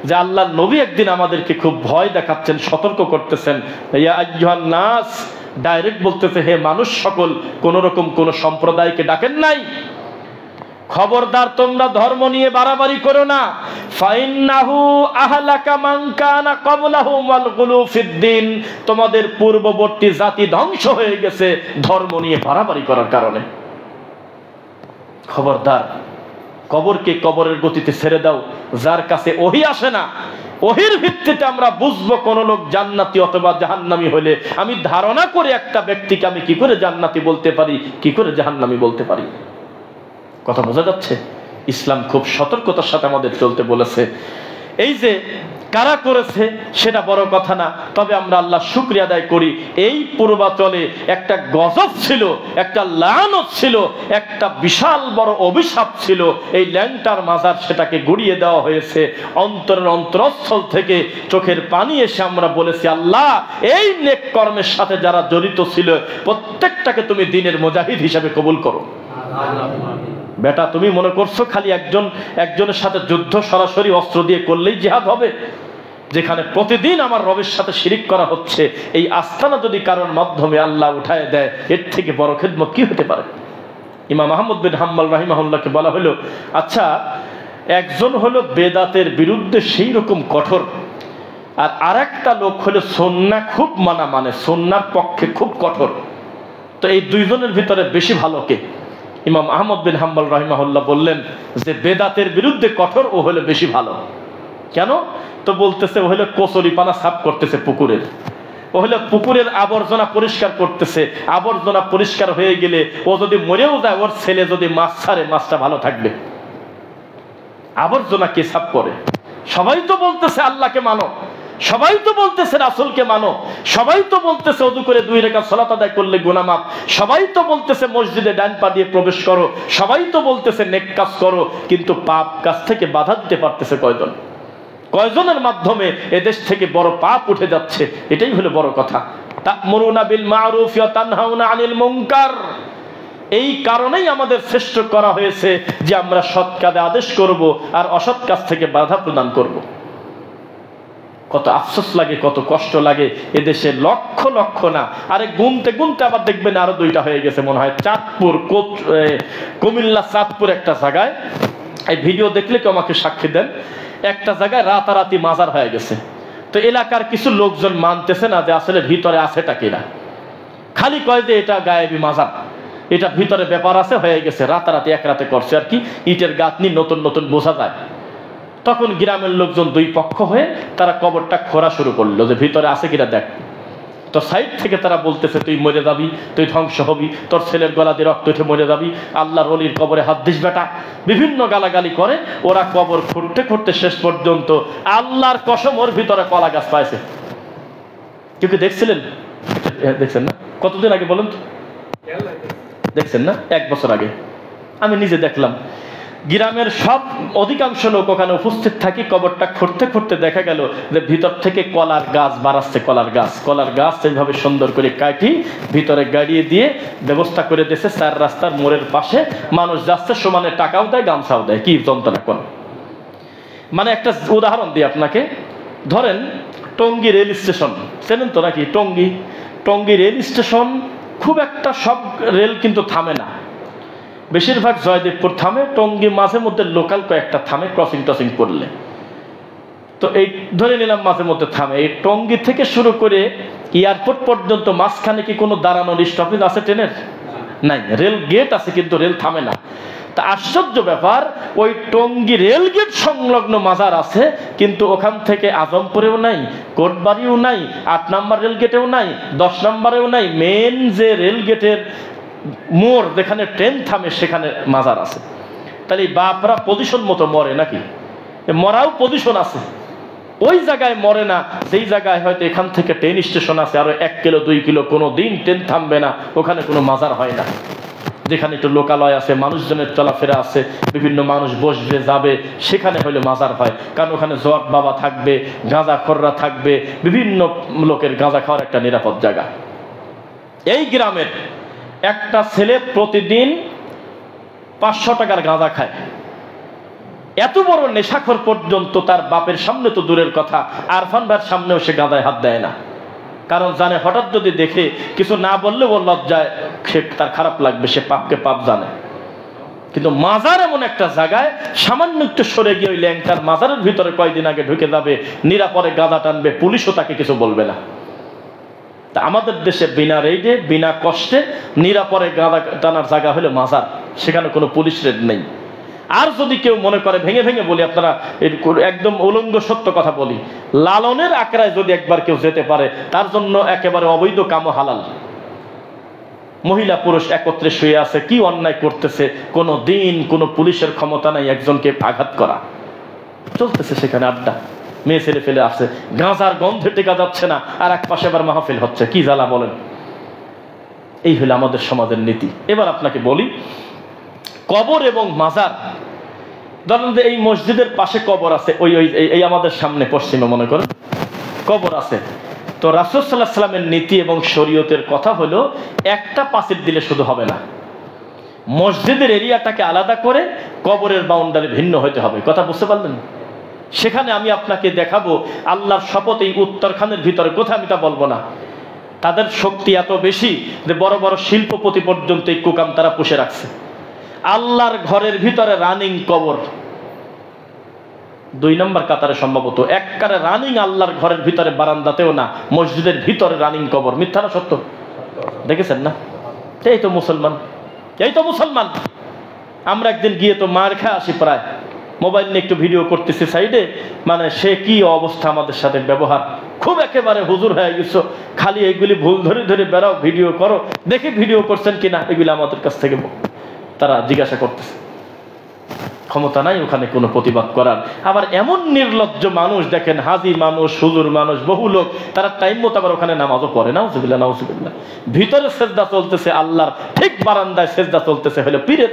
Speaker 1: যে আল্লাহর নবী একদিন আমাদেরকে খুব ভয় দেখাচ্ছেন, সতর্ক করতেছেন, ইয়া আইয়ুহান নাস, ডাইরেক্ট বলতেছে হে মানুষ সকল, কোন রকম কোন সম্প্রদায়কে ডাকেন নাই, খবরদার তোমরা ধর্ম নিয়ে বাড়াবাড়ি করো না। ফাইন্নাহু আহলাকা মান কানা ক্বাবলাহুম ওয়াল গুলু ফিদ্দীন, তোমাদের পূর্ববর্তী জাতি ধ্বংস হয়ে গেছে ধর্ম নিয়ে বাড়াবাড়ি করার কারণে। খবরদার, কবরকে কবরের গতিতে ছেড়ে দাও। যার কাছে ওহী আসে না, ওহীর ভিত্তিতে আমরা বুঝবো কোন লোক জান্নাতি অথবা জাহান্নামী হলে আমি ধারণা করে একটা ব্যক্তিকে আমি কি করে জান্নাতি বলতে পারি, কি করে জাহান্নামী বলতে পারি। কথা বোঝা যাচ্ছে? ইসলাম খুব সতর্কতার সাথে আমাদের চলতে বলেছে। এই যে কারা করেছে সেটা বড় কথা না, তবে আমরা আল্লাহ শুকরিয়া আদায় করি, এই পূর্বাচলে একটা গজব ছিল, একটা লানত ছিল, একটা বিশাল বড় অভিশাপ ছিল। এই ল্যাংটার মাজার সেটাকে গুড়িয়ে দেওয়া হয়েছে। অন্তরের অন্তরস্থল থেকে চোখের পানি এসে আমরা বলেছি, আল্লাহ এই নেক কর্মের সাথে যারা জড়িত ছিল প্রত্যেকটাকে তুমি দ্বীনের মুজাহিদ হিসেবে কবুল করো। বেটা, তুমি মনে করছো খালি একজনের সাথে যুদ্ধ সরাসরি অস্ত্র দিয়ে করলেই জিহাদ হবে? যেখানে প্রতিদিন আমার রবের সাথে শিরিক করা হচ্ছে, এই আস্তানা যদি কারোর মাধ্যমে আল্লাহ উঠায় দেয়, এর থেকে বড় খেদমত কি হতে পারে? ইমাম আহমদ বিন হাম্বল রাহিমাহুল্লাহকে বলা হলো, আচ্ছা, একজন হলো বেদাতের বিরুদ্ধে সেই রকম কঠোর, আর আরেকটা লোক হলো সুন্নাহ খুব মানে সুন্নাহর পক্ষে খুব কঠোর, তো এই দুইজনের ভিতরে বেশি ভালো কে? ইমাম আহমদ বিন হাম্বল রাহিমাহুল্লাহ বললেন যে বেদাতের বিরুদ্ধে কঠোর ও হলে বেশি ভালো। কেন? তো বলতেছে ও হলে কচুরি পানা সাফ করতেছে পুকুরের, ও হলে পুকুরের আবর্জনা পরিষ্কার করতেছে, আবর্জনা পরিষ্কার হয়ে গেলে ও যদি মরেও যায়, ওর ছেলে যদি মাছ ছাড়ে মাছটা ভালো থাকবে। আবর্জনা কে সাফ করে? সবাই তো বলতেছে আল্লাহকে মানো, সবাই তো বলতেছে রাসূলকে মানো, সবাই তো বলতেছে ওযু করে 2 রাকাত সালাত আদায় করলে গুনাহ মাফ, সবাই তো বলতেছে মসজিদে ডান পা দিয়ে প্রবেশ করো, সবাই তো বলতেছে নেক কাজ করো, কিন্তু পাপ কাজ থেকে বাধা দিতে পারতেছে কয়জন? কয়জনের মাধ্যমে এদেশ থেকে বড় পাপ উঠে যাচ্ছে? এটাই হলো বড় কথা। তা'মুরুনা বিল মা'রুফ ওয়া তানহাউনা আনিল মুনকার। এই কারণেই আমাদের শ্রেষ্ঠ করা হয়েছে যে আমরা সৎ কাজে আদেশ করব আর অসৎ কাজ থেকে বাধা প্রদান করব। কত আফসোস লাগে, কত কষ্ট লাগে। এদেশে লক্ষ লক্ষ না, আরে গুনতে গুনতে আবার দেখবেন আরো 2টা হয়ে গেছে মনে হয়। চাঁদপুর, কুমিল্লা চাঁদপুর একটা জায়গায়, এই ভিডিও দেখলে কেউ আমাকে সাক্ষী দেন, একটা জায়গায় রাতারাতি মাজার হয়ে গেছে। তো এলাকার কিছু লোকজন মানতেছে না যে আসলে ভিতরে আছেটা কিনা, খালি কয় যে এটা গায়েবী মাজার, এটা ভিতরে ব্যাপার আছে, হয়ে গেছে। রাতারাতি এক রাতে করছে আর কি, ইটের গাঁথনি নতুন নতুন বোঝা যায়। তখন গ্রামের লোকজন 2 পক্ষ হয়ে তারা কবরটা খোঁড়া শুরু করলো যে ভিতরে আছে কিনা দেখ। তো সাইড থেকে তারা বলতেছে তুই মরে যাবি, তুই ধ্বংস হবি, তোর ছেলের গলা দিয়ে রক্ত উঠে মরে যাবি, আল্লাহর ওলির কবরে হাত দিস বেটা, বিভিন্ন গালাগালি করে। ওরা কবর খুঁড়তে খুঁড়তে শেষ পর্যন্ত আল্লাহর কসম ওর ভিতরে কলা গাছ পাইছে। কেউ কি দেখছিলেন? দেখছেন না? কতদিন আগে বলেন তো? দেখছেন না? 1 বছর আগে আমি নিজে দেখলাম। গ্রামের সব অধিকাংশ লোক ওখানে উপস্থিত থাকি। কবরটা খুঁড়তে খুঁড়তে দেখা গেল যে ভিতর থেকে কলার গাছ বাড়াচ্ছে। কলার গাছ এইভাবে সুন্দর করে কাটি ভিতরে গাড়িয়ে দিয়ে ব্যবস্থা করে দিয়েছে। 4 রাস্তার মোড়ের পাশে মানুষ যাচ্ছে, সমানে টাকাও দেয়, গামছাও দেয়। কি যন্ত্রণা কোন! মানে একটা উদাহরণ দিই আপনাকে, ধরেন টঙ্গী রেল স্টেশন, চেনেন তো নাকি? টঙ্গী রেল স্টেশন খুব একটা, সব রেল কিন্তু থামে না, বেশিরভাগ জয়দেবপুর থামে, টঙ্গী মাঝে মধ্যে লোকাল কয়েকটা থামে ক্রসিং টসিং করলে। তো এই ধরে নিলাম মাঝে মধ্যে থামে। এই টঙ্গী থেকে শুরু করে এয়ারপোর্ট পর্যন্ত মাঝখানে কি কোনো দাঁড়ানোর স্টপেজ আছে ট্রেনের? নাই। রেল গেট আছে কিন্তু রেল থামে না। তা আশ্চর্য ব্যাপার, ওই টঙ্গী রেল গেট সংলগ্ন মাজার আছে, কিন্তু ওখান থেকে আজমপুরেও নাই, কোটবাড়িও নাই, 8 নম্বর রেল গেটেও নাই, 10 নম্বরেও নাই, মেন যে রেল গেটের মোড় যেখানে ট্রেন থামে সেখানে মাজার আছে। তাহলে বাপরা পজিশন মতো মরে নাকি? মরাও পজিশন আছে। ওই জায়গায় মরে না যেই জায়গায় হয়তো এখান থেকে ট্রেন স্টেশন আছে আরো 1 কিলো 2 কিলো, কোনো দিন ট্রেন থামবে না, ওখানে কোনো মাজার হয় না। যেখানে একটু লোকালয় আছে, মানুষজনের চলাফেরা আছে, বিভিন্ন মানুষ বসবে যাবে, সেখানে হলে মাজার হয়। কারণ ওখানে জোয়াক বাবা থাকবে, গাঁজাখোররা থাকবে, বিভিন্ন লোকের গাঁজা খাওয়ার একটা নিরাপদ জায়গা। এই গ্রামের একটা ছেলে প্রতিদিন 500 টাকার গাঁজা খায়। এত বড় নেশাখোর পর্যন্ত তার বাপের সামনে তো দূরের কথা, আরফান ভাইয়ের সামনেও সে গাঁজায় হাত দেয় না। কারণ জানে হঠাৎ যদি দেখে কিছু না বললে ওর লজ্জায় সে তার খারাপ লাগবে, সে পাপকে পাপ জানে। কিন্তু মাজার এমন একটা জায়গায় সামান্য একটু সরে গিয়ে ওই ল্যাংটার মাজারের ভিতরে কয়েকদিন আগে ঢুকে যাবে, নিরাপদে গাঁজা টানবে, পুলিশও তাকে কিছু বলবে না। তা আমাদের দেশে বিনা রেডে বিনা কষ্টে নিরাপদে গাঁজা টানার জায়গা হলো মাজার, সেখানে কোনো পুলিশ রেড নেই। আর যদি কেউ মনে করে, ভেঙে ভেঙে বলি, আপনারা একদম উলঙ্গ সত্য কথা বলি, লালনের আকড়ায় যদি একবার কেউ যেতে পারে তার জন্য একেবারে অবৈধ কাম হালাল। মহিলা পুরুষ একত্রে শুয়ে আছে, কি অন্যায় করতেছে, কোনো দিন কোনো পুলিশের ক্ষমতা নাই একজনকে আঘাত করা। চলতেছে সেখানে আড্ডা, মেয়ে ছেলে ফেলে আসে, গাঁজার গন্ধে টেকা যাচ্ছে না, আর এক পাশে আবার মাহফিল হচ্ছে, কি জ্বালা বলেন। এই হলো আমাদের সমাজের নীতি। এবার আপনাকে বলি, কবর এবং মাজার, ধরেন যে এই মসজিদের পাশে কবর আছে, এই আমাদের সামনে পশ্চিমে মনে করেন কবর আছে, তো রাসূল সাল্লাল্লাহু আলাইহি ওয়াসাল্লামের নীতি এবং শরীয়তের কথা হলো একটা পাঁচিল দিলে শুধু হবে না, মসজিদের এরিয়াটাকে আলাদা করে কবরের বাউন্ডারি ভিন্ন হতে হবে। কথা বুঝতে পারলেন? সেখানে আমি আপনাকে দেখাবো আল্লাহর শপথ, এই উত্তরখানের ভিতরে, কোথায় আমি তা বলবো না, তাদের শক্তি এত বেশি যে বড় বড় শিল্পপতি পর্যন্ত এই কুকাম তারা পুষে রাখছে। আল্লাহর ঘরের ভিতরে রানিং কবর, 2 নম্বর কাতারে সম্ভবত, একবারে রানিং আল্লাহর ঘরের ভিতরে, বারান্দাতেও না, মসজিদের ভিতরে রানিং কবর। মিথ্যা না সত্য? দেখেছেন না? এই তো মুসলমান, এই তো মুসলমান। আমরা একদিন গিয়ে তো মার খেয়ে আসি প্রায়, মোবাইল নিয়ে একটু ভিডিও করতেছি সাইডে, মানে সে কি অবস্থা আমাদের সাথে ব্যবহার, খুব একেবারে হুজুর হয়ে গেছো, খালি এইগুলি ভুল ধরে ধরে বেড়াও, ভিডিও করো, দেখি ভিডিও করছেন কিনা, এগুলি আমাদের কাছ থেকে তারা জিজ্ঞাসা করতেছে। ক্ষমতা নাই ওখানে কোনো প্রতিবাদ করার। আবার এমন নির্লজ্জ মানুষ দেখেন, হাজি মানুষ, হুজুর মানুষ, বহু লোক, তারা টাইম মতো আবার ওখানে নামাজও পড়ে। নাউজুবিল্লাহ, নাউজুবিল্লাহ। ভিতরে সেজদা চলতেছে আল্লাহর, ঠিক বারান্দায় সেজদা চলতেছে হলো পীরের।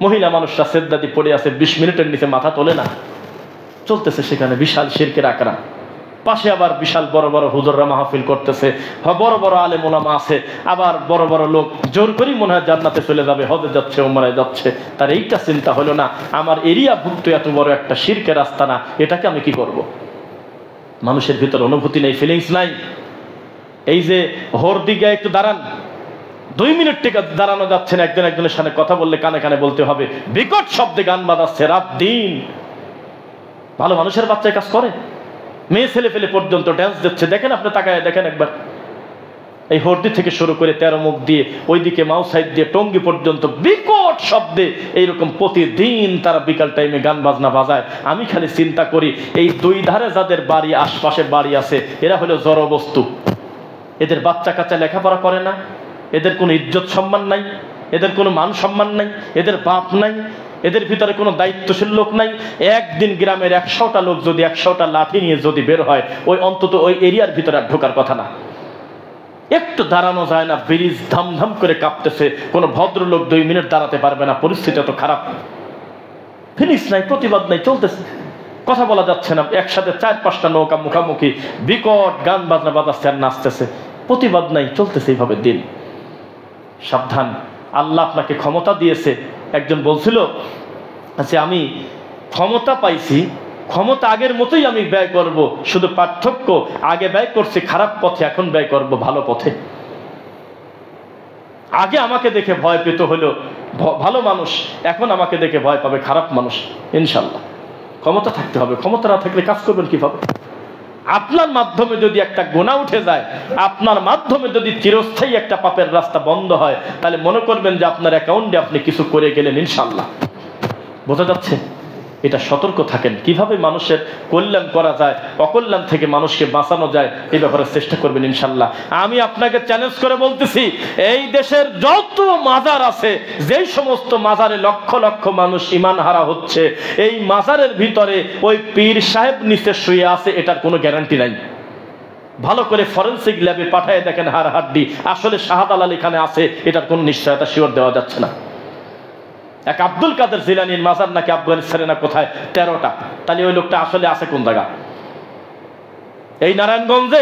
Speaker 1: মহিলা মানুষরা সেজদা দিয়ে পড়ে আছে, 20 মিনিটের নিচে মাথা তোলে না, চলতেছে সেখানে বিশাল শিরকের আকড়া। পাশে আবার বিশাল বড় বড় হুজুররা মাহফিল করতেছে, বড় বড় আলেম ওলামা আছে, আবার বড় বড় লোক জোর করেই মনে হয় জান্নাতে চলে যাবে, হজে যাচ্ছে, উমরায় যাচ্ছে। তার এইটা চিন্তা হলো না, আমার এরিয়া ভুক্ত এত বড় একটা শিরকের রাস্তা না, এটাকে আমি কি করব? মানুষের ভিতর অনুভূতি নেই, ফিলিংস নাই। এই যে হোর দিকে একটু দাঁড়ান, 2 মিনিট থেকে দাঁড়ানো যাচ্ছে না, একজন একজনের সাথে কথা বললে কানে কানে বলতে হবে, বিকট শব্দে গান বাজাচ্ছে রাত দিন। ভালো মানুষের বাচ্চায় কাজ করে, মেয়ে ছেলে ফেলে পর্যন্ত ড্যান্স দিচ্ছে। দেখেন, আপনি তাকায় দেখেন একবার, এই হরদি থেকে শুরু করে 13 মুখ দিয়ে ওইদিকে মাউসাইড দিয়ে টঙ্গি পর্যন্ত বিকট শব্দে এইরকম প্রতিদিন তারা বিকাল টাইমে গান বাজনা বাজায়। আমি খালি চিন্তা করি, এই 2 ধারে যাদের বাড়ি, আশপাশে বাড়ি আছে, এরা হলো জড় বস্তু। এদের বাচ্চা কাচ্চা লেখাপড়া করে না, এদের কোনো ইজ্জত সম্মান নাই, এদের কোনো মান সম্মান নাই, এদের বাপ নাই, এদের ভিতরে কোনো দায়িত্বশীল লোক নাই। একদিন গ্রামের 100টা লোক যদি 100টা লাঠি নিয়ে যদি বের হয়, ওই অন্তত ওই এরিয়ার ভিতরে ঢোকার কথা না। একটু দাঁড়ানো যায় না, ব্রিজ ধামধাম করে কাঁপতেছে, কোনো ভদ্রলোক 2 মিনিট দাঁড়াতে পারবে না, পরিস্থিতি এত খারাপ। ফিনিশ নাই, প্রতিবাদ নাই, চলতেছে, কথা বলা যাচ্ছে না। একসাথে 4-5টা নৌকা মুখামুখি, বিকট গান বাজনা বাজাচ্ছে আর নাচতেছে, প্রতিবাদ নাই, চলতেছে এইভাবে দিন। সাবধান, আল্লাহ আপনাকে ক্ষমতা দিয়েছে। একজন বলছিল যে আমি ক্ষমতা পাইছি, ক্ষমতা আগের মতোই আমি ব্যয় করব, শুধু পার্থক্য আগে ব্যয় করছি খারাপ পথে, এখন ব্যয় করব ভালো পথে। আগে আমাকে দেখে ভয় পেত হলো ভালো মানুষ, এখন আমাকে দেখে ভয় পাবে খারাপ মানুষ। ইনশাল্লাহ ক্ষমতা থাকতে হবে, ক্ষমতা না থাকলে কাজ করবেন কিভাবে? আপনার মাধ্যমে যদি একটা গুনাহ উঠে যায়, আপনার মাধ্যমে যদি চিরস্থায়ী একটা পাপের রাস্তা বন্ধ হয়, তাহলে মনে করবেন যে আপনার অ্যাকাউন্টে আপনি কিছু করে গেলেন ইনশাল্লাহ। বোঝা যাচ্ছে? এটা সতর্ক থাকেন, কিভাবে মানুষের কল্যাণ করা যায়, অকল্যাণ থেকে মানুষকে বাঁচানো যায়, এই ব্যাপারে চেষ্টা করবেন ইনশাল্লাহ। আমি আপনাকে চ্যালেঞ্জ করে বলতেছি, এই দেশের যত মাজার আছে, যেই সমস্ত মাজারে লক্ষ লক্ষ মানুষ ঈমান হারা হচ্ছে, এই মাজারের ভিতরে ওই পীর সাহেব নিচে শুয়ে আছে, এটার কোনো গ্যারান্টি নাই। ভালো করে ফরেনসিক ল্যাবে পাঠায় দেখেন হাড় হাড্ডি আসলে শাহজালাল এখানে আছে, এটার কোন নিশ্চয়তা শিওর দেওয়া যাচ্ছে না। এক আব্দুল কাদের জিলানীর মাজার নাকি আফগানিস্তানে না কোথায় 13টা, তাহলে ওই লোকটা আসলে আছে কোন জায়গা? এই নারায়ণগঞ্জে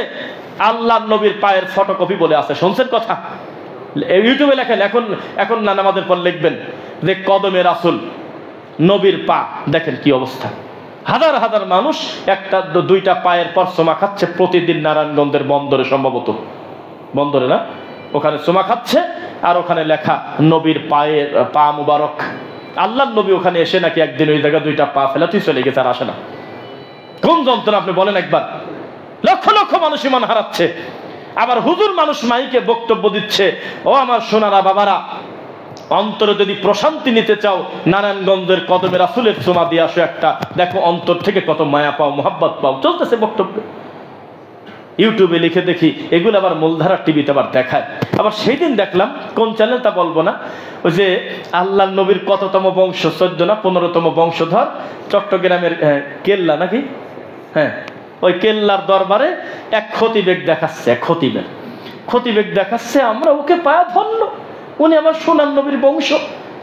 Speaker 1: আল্লাহর নবীর পায়ের ফটোকপি বলে আছে, শুনছেন কথা? ইউটিউবে লেখেন, এখন না নামাজের পর লিখবেন যে কদমে রাসূল নবীর পা, দেখেন কি অবস্থা। হাজার হাজার মানুষ একটা দুইটা পায়ের পর চুমা খাচ্ছে প্রতিদিন নারায়ণগঞ্জের বন্দরে, সম্ভবত বন্দরে না, ওখানে চুমা খাচ্ছে আর ওখানে লেখা নবীর পায়ের পা মুবারক। আল্লাহর নবী ওখানে এসে নাকি একদিন ওই জায়গায় দুইটা পা ফেলাতেই চলে গেছে, আর আসে না। কোন যন্ত্রণা আপনি বলেন একবার? লক্ষ লক্ষ মানুষ ইমান হারাচ্ছে, আবার হুজুর মানুষ মাইকে বক্তব্য দিচ্ছে, ও আমার সোনারা বাবারা, অন্তরে যদি প্রশান্তি নিতে চাও নারায়ণগঞ্জের কদমে রাসূলের চুমা দিয়ে আসো একটা, দেখো অন্তর থেকে কত মায়া পাও, মোহাব্বত পাও। চলতেছে বক্তব্য, ইউটিউবে লিখে দেখি, এগুলো আবার মূলধারা টিভিতে আবার দেখায়। আবার সেই দিন দেখলাম, কোন চ্যানেল তা বলবো না, ওই যে আল্লাহ নবীর কততম বংশ, 14 না 15তম বংশধর, চট্টগ্রামের কেল্লা নাকি, হ্যাঁ ওই কেল্লার দরবারে এক খতিবেগ দেখাচ্ছে, এক খতিবেগ দেখাচ্ছে, আমরা ওকে পায়া ধন্য, উনি আমার সোনার নবীর বংশ,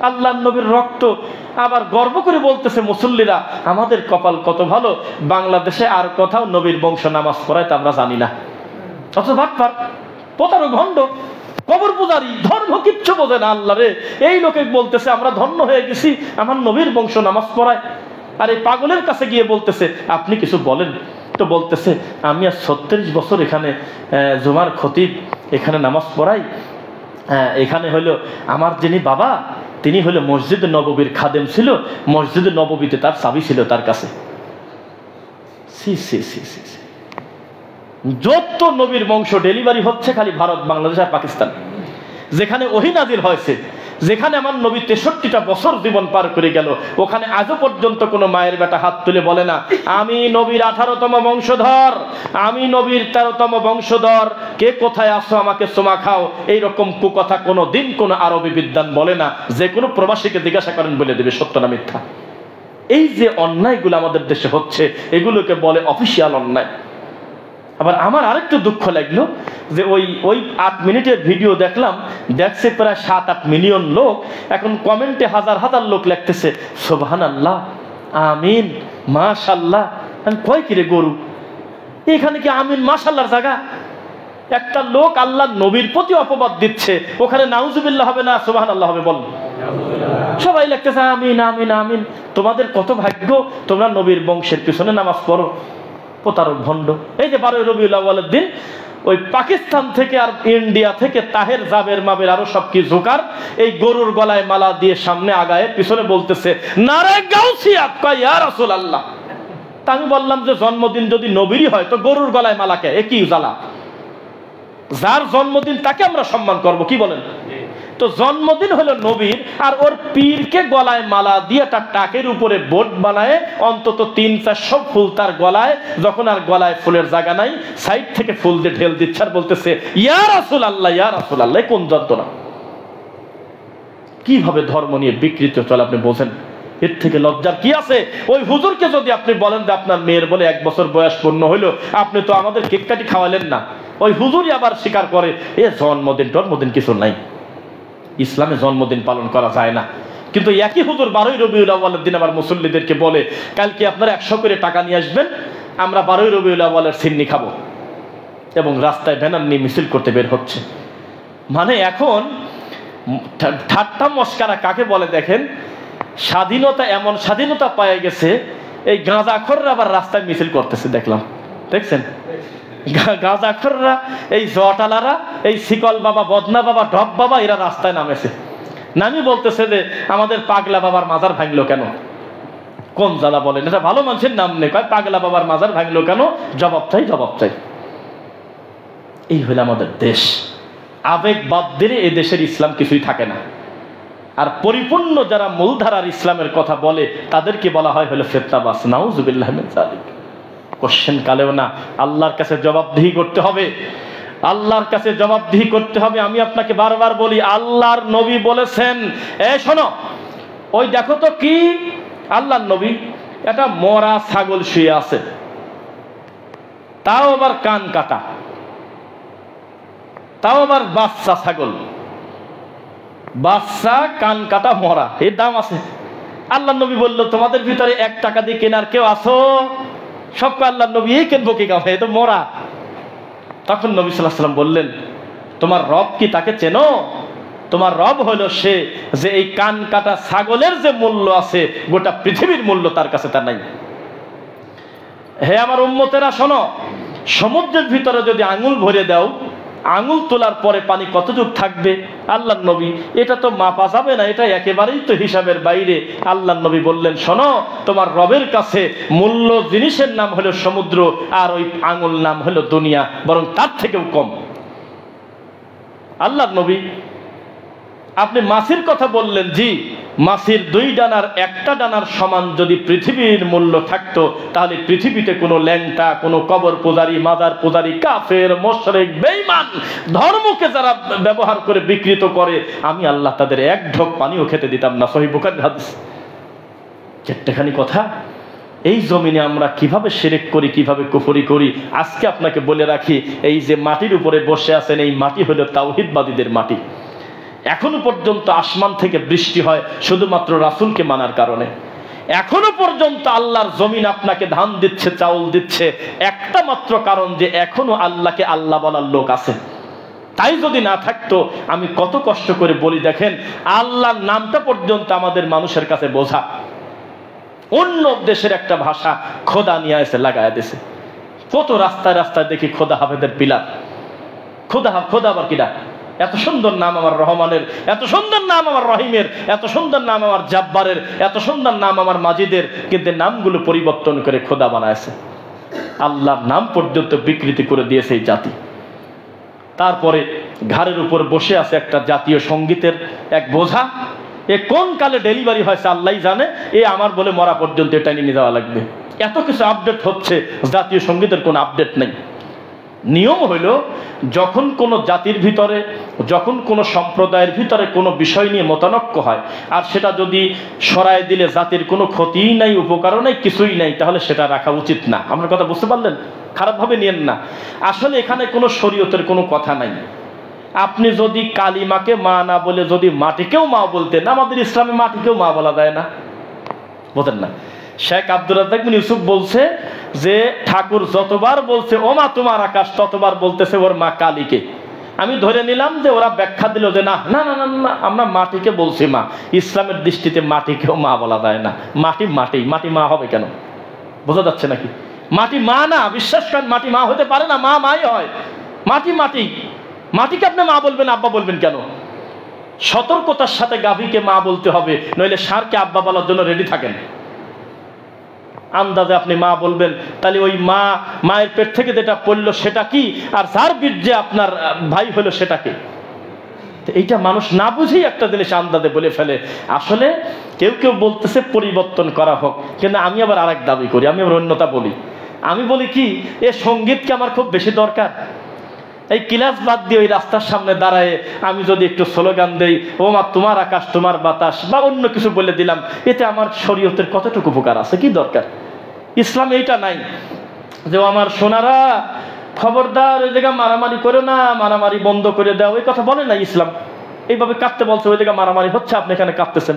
Speaker 1: আল্লাহর নবীর রক্ত। আবার গর্ব করে বলতেছে মুসল্লিরা, আমাদের কপাল কত ভালো, বাংলাদেশে আর কোথাও নবীর বংশ নামাজ পড়ায় তা আমরা জানি না। অথচ বাটপার, প্রতারক, ভণ্ড, কবর পূজারি, ধর্ম কিচ্ছু বোঝে না। আল্লাহ রে, এই লোকে বলতেছে আমরা ধন্য হয়ে গেছি, আমার নবীর বংশ নামাজ পড়ায়। আর এই পাগলের কাছে গিয়ে বলতেছে আপনি কিছু বলেন তো, বলতেছে আমি আর 36 বছর এখানে জুমার খতিব, এখানে নামাজ পড়াই। এখানে হলো আমার যিনি বাবা, তিনি হলো মসজিদ নববীর খাদেম ছিল, মসজিদ নববীতে তার চাবি ছিল তার কাছে। যত নবীর বংশ ডেলিভারি হচ্ছে খালি ভারত, বাংলাদেশ আর পাকিস্তান। যেখানে ওহী নাজিল হয়েছে, যেখানে আমার নবী 63টা বছর জীবন পার করে গেল, ওখানে আজও পর্যন্ত কোনো মায়ের বেটা হাত তুলে বলে না আমি নবীর 18তম বংশধর, আমি নবীর 13তম বংশধর, কে কোথায় আসো আমাকে চুমা খাও। এইরকম কুকথা কোনো দিন কোনো আরবি বিদ্বান বলে না। যে কোনো প্রবাসীকে জিজ্ঞাসা করেন বলে দেবে সত্য না মিথ্যা। এই যে অন্যায়গুলো আমাদের দেশে হচ্ছে, এগুলোকে বলে অফিসিয়াল অন্যায়। আবার আমার আরেকটু দুঃখ লাগলো যে ওই 8 মিনিটের ভিডিও দেখলাম, দেখছে প্রায় 7-8 মিলিয়ন লোক। এখন কমেন্টে হাজার হাজার লোক লিখতেছে সুবহানাল্লাহ, আমিন, মাশাআল্লাহ। আমি কয় কিরে গরু, এখানে কি আমিন মাশাআল্লাহর জায়গা? একটা লোক আল্লাহর নবীর প্রতি অপবাদ দিচ্ছে, ওখানে নাউজুবিল্লাহ হবে না সুবহানাল্লাহ হবে? বল। সবাই লিখতেছে আমিন আমিন আমিন। তোমাদের কত ভাগ্য, তোমরা নবীর বংশের পিছনে নামাজ পড়ো। প্রতারক, ভণ্ড। এই যে 12 রবিউল আউয়ালের দিন ওই পাকিস্তান থেকে আর ইন্ডিয়া থেকে তাহের, জাবের, মাবের আরো সব কি জোকার এই গরুর গলায় মালা দিয়ে সামনে আগায়, পিছনে বলতেছে নারে গাউসিয়াত, কয় ইয়া রাসূলুল্লাহ। তা আমি বললাম যে জন্মদিন যদি নবীরই হয় তো গরুর গলায় মালা কে? একই জ্বালা। যার জন্মদিন তাকে আমরা সম্মান করব, কি বলেন? তো জন্মদিন হলো নবীর, আর ওর পীরকে গলায় মালা দিয়ে তার টাকের উপরে বোট বানায়, অন্তত 300-400 ফুল তার গলায়। যখন আর গলায় ফুলের জায়গা নাই, সাইড থেকে ফুল দিয়ে ঢেল দিচ্ছে আর বলতেছে ইয়া রাসূলুল্লাহ, ইয়া রাসূলুল্লাহ। কোন যন্ত্রণা! কিভাবে ধর্ম নিয়ে বিকৃত চলে আপনি বোঝেন? এর থেকে লজ্জার কি আছে? ওই হুজুরকে যদি আপনি বলেন যে আপনার মেয়ের বলে 1 বছর বয়স পূর্ণ হইলো, আপনি তো আমাদের কেক কাটি খাওয়ালেন না, ওই হুজুরই আবার স্বীকার করে এ জন্মদিন কিছু নাই, ইসলামে জন্মদিন পালন করা যায় না। কিন্তু একই হুজুর 12 রবিউল আউয়ালের দিন আবার মুসল্লিদেরকে বলে কালকে আপনারা 100 করে টাকা নিয়ে আসবেন, আমরা 12 রবিউল আউয়ালের সিন্নি খাবো, এবং রাস্তায় ব্যানার নিয়ে মিছিল করতে বের হচ্ছে। মানে এখন ঠাট্টা মস্কারা কাকে বলে দেখেন? স্বাধীনতা, এমন স্বাধীনতা পায়ে গেছে, এই গাঁজাখোররা আবার রাস্তায় মিছিল করতেছে, দেখলাম, দেখছেন? গাঁজাখোররা, এই জটালারা, এই শিকল বাবা, বদনা বাবা, ডব বাবা, এরা রাস্তায় নামেছে। নামি বলতেছে যে আমাদের পাগলা বাবার মাজার ভাঙলো কেন? কোন জ্বালা বলেন? এটা ভালো মানুষের নাম নেই, কয় পাগলা বাবার মাজার ভাঙলো কেন? জবাব চাই। এই হলো আমাদের দেশ। আবেগ বাদ দিলে এই দেশের ইসলাম কিছুই থাকে না। আর পরিপূর্ণ যারা মূলধারার ইসলামের কথা বলে তাদেরকে বলা হয় হলো ফিতনাবাজ। নাউজুবিল্লাহ মিন যালিক। কোশ্চেন কালেও না, আল্লাহর কাছে জবাবদিহি করতে হবে, আল্লাহর কাছে জবাবদিহি করতে হবে। আমি আপনাকে বারবার বলি, আল্লাহর নবী বলেছেন, এই শোনো, ওই দেখো তো কি, আল্লাহর নবী একটা মরা ছাগল শুয়ে আছে, তাও আবার কান কাটা। তাও আবার বাচ্চা ছাগল, বাচ্চা কান কাটা মরা, এর দাম আছে। আল্লাহ নবী বলল, তোমাদের ভিতরে 1 টাকা দিয়ে কেনার কেউ আছো? সবকে আল্লাহ নবী এই কেনবো কি কাম, এ তো মরা। তখন নবী সাল্লাল্লাহু আলাইহি ওয়াসাল্লাম বললেন, তোমার রব কি তাকে চেনো? তোমার রব হলো সে যে এই কান কাটা ছাগলের যে মূল্য আছে গোটা পৃথিবীর মূল্য তার কাছে তা নাই। হে আমার উম্মতেরা শোনো, সমুদ্রের ভিতরে যদি আঙুল ভরে দাও, আঙুল তোলার পরে পানি কতটুকু থাকবে আল্লাহর নবী এটা তো মাপা যাবে না, এটা একেবারেই তো হিসাবের বাইরে। আল্লাহর নবী বললেন, শোনো, তোমার রবের কাছে মূল্য জিনিসের নাম হলো সমুদ্র, আর ওই আঙুল নাম হলো দুনিয়া, বরং তার থেকেও কম। আল্লাহর নবী, আপনি মাছির কথা বললেন, জি, মাছির 2 ডানার 1টা ডানার সমান যদি পৃথিবীর মূল্য থাকতো, তাহলে পৃথিবীতে কোনো ল্যাংটা, কোনো কবর পূজারী, মাজার পূজারী, কাফের, মুশরিক, বেঈমান, ধর্মকে যারা ব্যবহার করে বিকৃত করে, আমি আল্লাহ তাদের 1 ঢোক পানিও খেতে দিতাম না। সহিহ বুখারীর হাদিস। চারটেখানি কথা। এই জমিনে আমরা কিভাবে শিরক করি, কিভাবে কুফরি করি, আজকে আপনাকে বলে রাখি, এই যে মাটির উপরে বসে আছেন, এই মাটি হলো তাওহীদবাদীদের মাটি। এখনো পর্যন্ত আসমান থেকে বৃষ্টি হয় শুধুমাত্র রাসূলকে মানার কারণে। এখনো পর্যন্ত আল্লাহর জমিন আপনাকে ধান দিচ্ছে, চাউল দিচ্ছে, একটা মাত্র কারণ যে এখনো আল্লাহকে আল্লাহ বলার লোক আছে। তাই যদি না থাকতো, আমি কত কষ্ট করে বলি, দেখেন আল্লাহর নামটা পর্যন্ত আমাদের মানুষের কাছে বোঝা। অন্য দেশের একটা ভাষা খোদা নিয়ে এসে লাগায় দিছে। কত রাস্তায় রাস্তায় দেখি খোদা হাফেদের পিলার। খোদা খোদা আবার কিনা? এত সুন্দর নাম আমার রহমানের, এত সুন্দর নাম আমার রহিমের, এত সুন্দর নাম আমার জাব্বারের, এত সুন্দর নাম আমার মাজিদের, কিন্তু নামগুলো পরিবর্তন করে খোদা বানাইছে। আল্লাহর নাম পর্যন্ত বিকৃতি করে দিয়েছে এই জাতি। তারপরে ঘাড়ের উপর বসে আছে একটা জাতীয় সঙ্গীতের এক বোঝা। এ কোন কালে ডেলিভারি হয়েছে আল্লাহই জানে। এ আমার বলে মরা পর্যন্ত এটা নিয়ে যাওয়া লাগবে। এত কিছু আপডেট হচ্ছে, জাতীয় সঙ্গীতের কোনো আপডেট নেই। নিয়ম হইল, যখন কোনো জাতির ভিতরে, যখন কোনো সম্প্রদায়ের ভিতরে কোনো বিষয় নিয়ে মতানক্য হয়, আর সেটা যদি সরায় দিলে জাতির কোনো ক্ষতিই নাই, উপকারও নাই, কিছুই নাই, তাহলে সেটা রাখা উচিত না। আপনার কথা বুঝতে পারলেন? খারাপভাবে নিয়েন না। আসলে এখানে কোনো শরীয়তের কোনো কথা নাই। আপনি যদি কালিমাকে মা না বলে যদি মাটিকেও মা বলতেন, আমাদের ইসলামে মাটিকেও মা বলা যায় না, বলেন না? শেখ আব্দুর রাজ্জাক বিন ইউসুফ বলছে যে ঠাকুর যতবার বলছে ও মা তোমার আকাশ, ততবার বলতেছে ওর মা কালীকে। আমি ধরে নিলাম যে ওরা ব্যাখ্যা দিল যে না না না না না, আমরা মাটিকে বলছি মা। ইসলামের দৃষ্টিতে মাটিকেও মা বলা যায় না। মাটি মাটি, মাটি মা হবে কেন? বোঝা যাচ্ছে নাকি? মাটি মা না, বিশ্বাস করেন, মাটি মা হতে পারে না, মা মাই হয়। মাটি মাটি, মাটিকে আপনি মা বলবেন, আব্বা বলবেন কেন? সতর্কতার সাথে গাভীকে মা বলতে হবে, নইলে ষাঁড়কে আব্বা বলার জন্য রেডি থাকেন। আন্দাজে আপনি মা বলবেন, তাহলে ওই মা, মায়ের পেট থেকে যেটা পড়লো সেটা কি, আর যার বীর্যে আপনার ভাই হলো সেটা কি? এইটা মানুষ না বুঝেই একটা জিনিস আন্দাজে বলে ফেলে। আসলে কেউ কেউ বলতেছে পরিবর্তন করা হোক, কিন্তু আমি আবার আরেক দাবি করি, আমি আবার অন্যতা বলি। আমি বলি কি, এ সঙ্গীতকে আমার খুব বেশি দরকার। এই ক্লাস বাদ দিয়ে ওই রাস্তার সামনে দাঁড়ায় আমি যদি একটু স্লোগান দেই, ও মা তোমার আকাশ তোমার বাতাস, বা অন্য কিছু বলে দিলাম, এতে আমার শরীয়তের কতটুকু উপকার আছে? কি দরকার? ইসলাম এইটা নাই যে আমার সোনারা খবরদার ওই জায়গা মারামারি করো না, মারামারি বন্ধ করে দাও, এই কথা বলে না ইসলাম। এইভাবে কাঁদতে বলছে, ওই জায়গা মারামারি হচ্ছে, আপনি এখানে কাঁদতেছেন,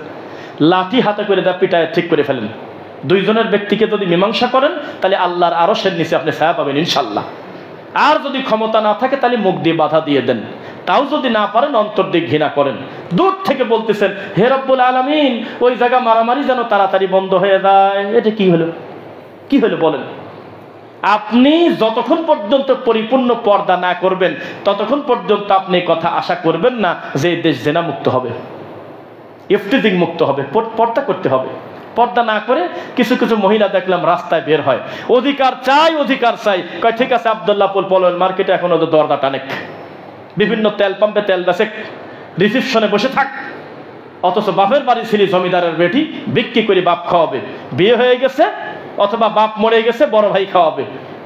Speaker 1: লাঠি হাতে করে দেওয়া, পিটায় ঠিক করে ফেলেন। 2 জনের ব্যক্তিকে যদি মীমাংসা করেন, তাহলে আল্লাহর আরশের নিচে আপনি ছায়া পাবেন ইনশাল্লাহ। আর যদি ক্ষমতা না থাকে, তাহলে মুখ দিয়ে বাধা দিয়ে দেন। তাও যদি না পারেন, অন্তর দিয়ে ঘৃণা করেন। দূর থেকে বলতেছেন, হে রব্বুল আলামিন, ওই জায়গা মারামারি যেন তাড়াতাড়ি বন্ধ হয়ে যায়। এটা কি হলো? কি হলো বলেন? আপনি যতক্ষণ পর্যন্ত পরিপূর্ণ পর্দা না করবেন, ততক্ষণ পর্যন্ত আপনি কথা আশা করবেন না যে এই দেশ জেনা মুক্ত হবে, ইফতিজিং মুক্ত হবে। পর্দা করতে হবে। পর্দা না করে কিছু কিছু মহিলা দেখলাম রাস্তায় বের হয়, অধিকার চাই, অধিকার চাই। কয় ঠিক আছে, আব্দুল্লাহপুর পলয়ের মার্কেটে এখন ওদের দরজা টানেক, বিভিন্ন তেল পাম্পে তেল বেচে, রিসিপশনে বসে থাক। অথচ বাপের বাড়ি ছিলি জমিদারের বেটি, বিক্রি করে বাপ খাওয়াবে। বিয়ে হয়ে গেছে অথবা বাপ মরে গেছে, বড় ভাই খাওয়াবে।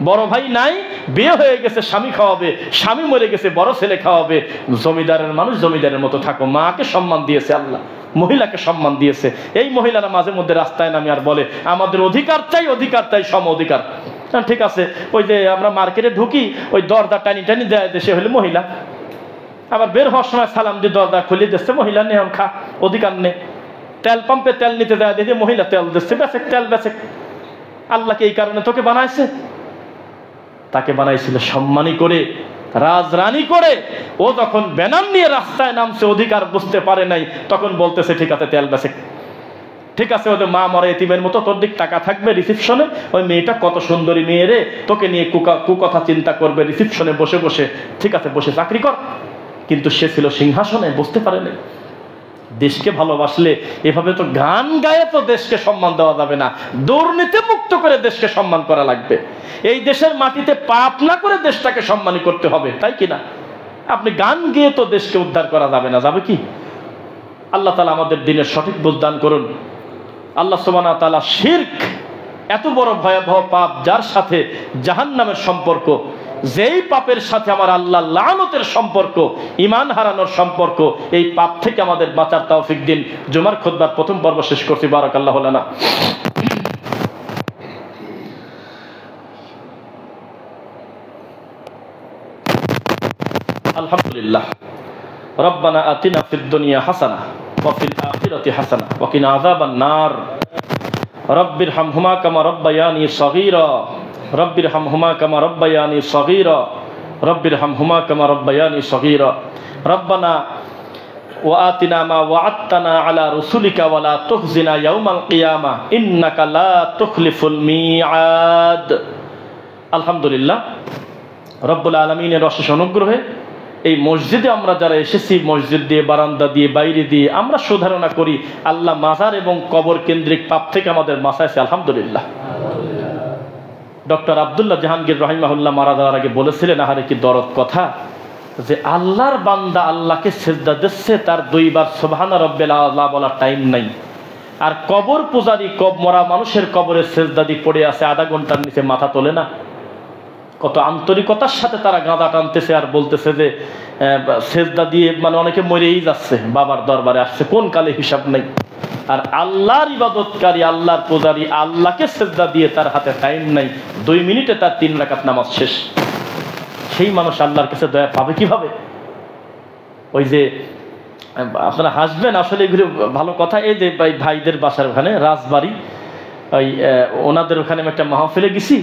Speaker 1: বড় ভাই নাই, বিয়ে হয়ে গেছে, স্বামী খাওয়াবে। স্বামী মরে গেছে, বড় ছেলে খাওয়াবে। জমিদারের মানুষ জমিদারের মতো থাকো। মাকে সম্মান দিয়েছে আল্লাহ, মহিলাকে সম্মান দিয়েছে। এই মহিলারা মাঝে মধ্যে রাস্তায় নামে আর বলে আমাদের অধিকার চাই, অধিকার চাই, সম অধিকার। ঠিক আছে, ওই যে আমরা মার্কেটে ঢুকি, ওই দরজা টানি টানি দেয়, দেশে হলে মহিলা। আবার বের হওয়ার সময় সালাম দিয়ে দরজা খুলে দিচ্ছে, মহিলা নে খা, অধিকার নেই। তেল পাম্পে তেল নিতে দেয়, দেখে মহিলা তেল দিচ্ছে, বেচে তেল বেচে। আল্লাহকে এই কারণে তোকে বানাইছে? তাকে বানাইছিল সম্মানী করে, রাজরানী করে। ও যখন ব্যানার নিয়ে রাস্তায় নামছে, অধিকার বুঝতে পারে নাই, তখন বলতেছে ঠিক আছে তেল বেচে, ঠিক আছে ওদের মা মরে এতিমের মতো, তোর দিক টাকা থাকবে রিসিপশনে, ওই মেয়েটা কত সুন্দরী মেয়ে রে, তোকে নিয়ে কুকথা চিন্তা করবে রিসিপশনে বসে বসে, ঠিক আছে বসে চাকরি কর। কিন্তু সে ছিল সিংহাসনে, বুঝতে পারে নাই। দেশকে ভালোবাসলে এভাবে তো গান গায়ে তো দেশকে সম্মান দেওয়া যাবে না, দুর্নীতি মুক্ত করে দেশকে সম্মান করা লাগবে। এই দেশের মাটিতে পাপ না করে দেশটাকে সম্মান করতে হবে, তাই কিনা? আপনি গান গেয়ে তো দেশকে উদ্ধার করা যাবে না, যাবে কি? আল্লাহ তাআলা আমাদের দিনের সঠিক বুঝ দান করুন। আল্লাহ সুবহানাহু ওয়া তাআলা শিরক এত বড় ভয়াবহ পাপ, যার সাথে জাহান্নামের সম্পর্ক, যেই পাপের সাথে আমার আল্লাহ লানতের সম্পর্ক, ঈমান হারানোর সম্পর্ক, এই পাপ থেকে আমাদের বাঁচার তৌফিক দিন। জুমার খুতবার প্রথম পর্ব শেষ করছি। বারাকাল্লাহু লানা। আলহামদুলিল্লাহ। রব্বানা আতিনা ফিদ দুনিয়া হাসানাহ ওয়া ফিল আখিরাতি হাসানাহ ওয়া কিনা আযাবান নার। রব্বিরহামহুমা কামা রব্বায়ানি সগীরা রব্বিরহামহুমা কামা রব্বায়ানি সগীরা রব্বিরহামহুমা কামা রব্বায়ানি সগীরা। রব্বানা ওয়া আতিনা মা ওয়া'আদতানা আলা রাসূলিকা ওয়া লা তুখজিনা ইয়াওমাল কিয়ামাহ ইন্নাকা লা তুখলিফুল মিআদ। আলহামদুলিল্লাহ, রব্বুল আলামিনের অশেষ অনুগ্রহে এই মসজিদে আমরা যারা এসেছি, মসজিদ দিয়ে, বারান্দা দিয়ে, বাইরে দিয়ে, আমরা সুধারণা করি আল্লাহ মাজার এবং কবর কেন্দ্রিক পাপ থেকে আমাদের বাঁচাইছে। আলহামদুলিল্লাহ। ডক্টর আব্দুল্লাহ জাহাঙ্গীর রাহিমাহুল্লাহ মারা যাওয়ার আগে বলেছিলেন, আহারে কি দরদ কথা, যে আল্লাহর বান্দা আল্লাহকে সিজদা দিচ্ছে, তার দুইবার সুবহানা রাব্বিল আলা বলার টাইম নাই। আর কবর পূজারী, মরা মানুষের কবরে সিজদা দিয়ে পড়ে আছে, আধা ঘন্টার নিচে মাথা তোলে না। কত আন্তরিকতার সাথে তারা গাঁদা টানতেছে আর বলতেছে যে সিজদা দিয়ে, মানে অনেকে মরেই যাচ্ছে, বাবার দরবারে আসছে, কোন কালে হিসাব নেই। আর আল্লাহর ইবাদতকারী, আল্লাহর পূজারী, আল্লাহকে সিজদা দিয়ে তার হাতে টাইম নাই, 2 মিনিটে তার 3 রাকাত নামাজ শেষ। সেই মানুষ আল্লাহর কাছে দয়া পাবে কিভাবে? ওই যে আপনারা হাসবেন, আসলে এগুলো ভালো কথা। এই যে ভাইদের বাসার ওখানে রাজবাড়ি, ওই ওনাদের ওখানে আমি একটা মাহফিলে গেছি।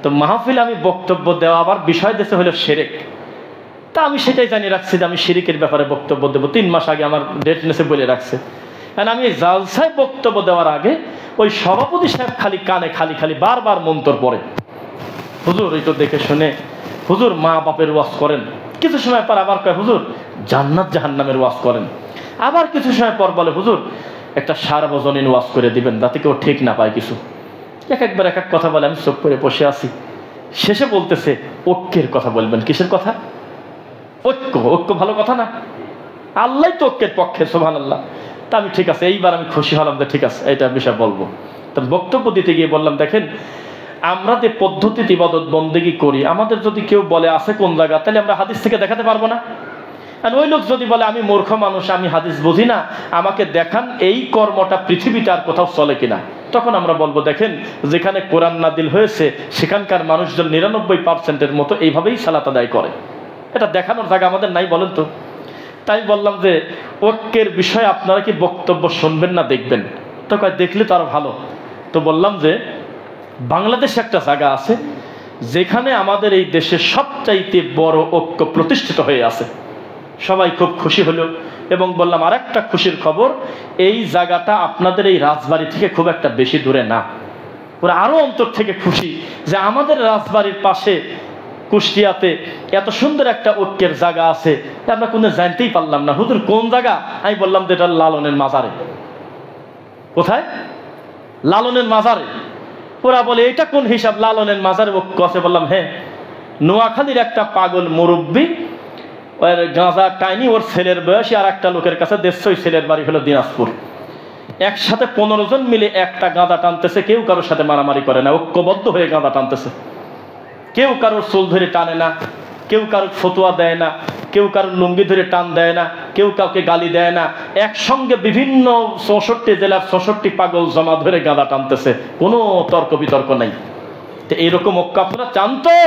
Speaker 1: তো মাহফিলে আমি বক্তব্য দেওয়া, আবার বিষয় দেশে হলো শিরক। তা আমি সেটাই জানিয়ে রাখছি যে আমি শিরকের ব্যাপারে বক্তব্য দেবো। 3 মাস আগে আমার ডেট নেসে বলে রাখছে। কারণ আমি এই জালসায় বক্তব্য দেওয়ার আগে ওই সভাপতি সাহেব খালি কানে খালি বারবার মন্তর পড়ে, হুজুর এই তো দেখে শুনে, হুজুর মা বাপের ওয়াজ করেন। কিছু সময় পর আবার কয়, হুজুর জান্নাত জাহান্নামের ওয়াজ করেন। আবার কিছু সময় পর বলে, হুজুর একটা সার্বজনীন ওয়াজ করে দিবেন, যাতে কেউ ঠিক না পায় কিছু। একবার এক এক কথা বলে, আমি চুপ করে বসে আছি। শেষে বলতেছে, ঐক্যের কথা বলবেন। কিসের কথা? ঐক্য ভালো কথা না? আল্লাহ তো ঐক্যের পক্ষে, সুবহানাল্লাহ। তা আমি ঠিক আছে, এইবার আমি খুশি হলাম যে ঠিক আছে, এটা বিষয় বলবো। তো বক্তব্য দিতে গিয়ে বললাম, দেখেন আমরা যে পদ্ধতিতে ইবাদত বন্দেগী করি, আমাদের যদি কেউ বলে আছে কোন জায়গা, তাহলে আমরা হাদিস থেকে দেখাতে পারবো না। আর ওই লোক যদি বলে আমি মূর্খ মানুষ, আমি হাদিস বুঝি না, আমাকে দেখান এই কর্মটা পৃথিবীতে আর কোথাও চলে কিনা। তখন আমরা বলবো, দেখেন যেখানে কোরআন নাদিল হয়েছে সেখানকার মানুষজন 99% মতো এইভাবেই সালাত আদায় করে। এটা দেখানোর জায়গা আমাদের নাই, বলেন তো? তাই বললাম যে ঐক্যের বিষয়ে আপনারা কি বক্তব্য শুনবেন না দেখবেন? তো কয় দেখলে তো আরো ভালো। তো বললাম যে বাংলাদেশে একটা জায়গা আছে যেখানে আমাদের এই দেশে সবচাইতে বড় ঐক্য প্রতিষ্ঠিত হয়ে আছে। সবাই খুব খুশি হলো এবং বললাম আর একটা খুশির খবর, এই জায়গাটা আপনাদের এই রাজবাড়ি থেকে খুব একটা বেশি দূরে না। ওরা আরো অন্তর থেকে খুশি যে আমাদের রাজবাড়ির পাশে কুষ্টিয়াতে এত সুন্দর একটা ঐক্যের জায়গা আছে, আমরা কোনো জানতেই পারলাম না। হুজুর কোন জায়গা? আমি বললাম যে এটা লালনের মাজারে। কোথায়? লালনের মাজারে। ওরা বলে এটা কোন হিসাব, লালনের মাজারে ঐক্য আছে? বললাম হ্যাঁ, নোয়াখালীর একটা পাগল মুরব্বী, ওর গাঁজা টাইনি, ওর ছেলের বয়সী আর একটা লোকের কাছে দেখছে, ওই ছেলের বাড়ি হলো দিনাজপুর। একসাথে 15 জন মিলে একটা গাঁজা টানতেছে, কেউ কারোর সাথে মারামারি করে না, ঐক্যবদ্ধ হয়ে গাঁজা টানতেছে। কেউ কারোর চুল ধরে টানে না, কেউ কারোর ফতুয়া দেয় না, কেউ কারোর লুঙ্গি ধরে টান দেয় না, কেউ কাউকে গালি দেয় না। একসঙ্গে বিভিন্ন 64 জেলার 64 পাগল জমা ধরে গাঁজা টানতেছে, কোনো তর্ক বিতর্ক নাই। তো এইরকম ঐক্য আপনারা চান তো?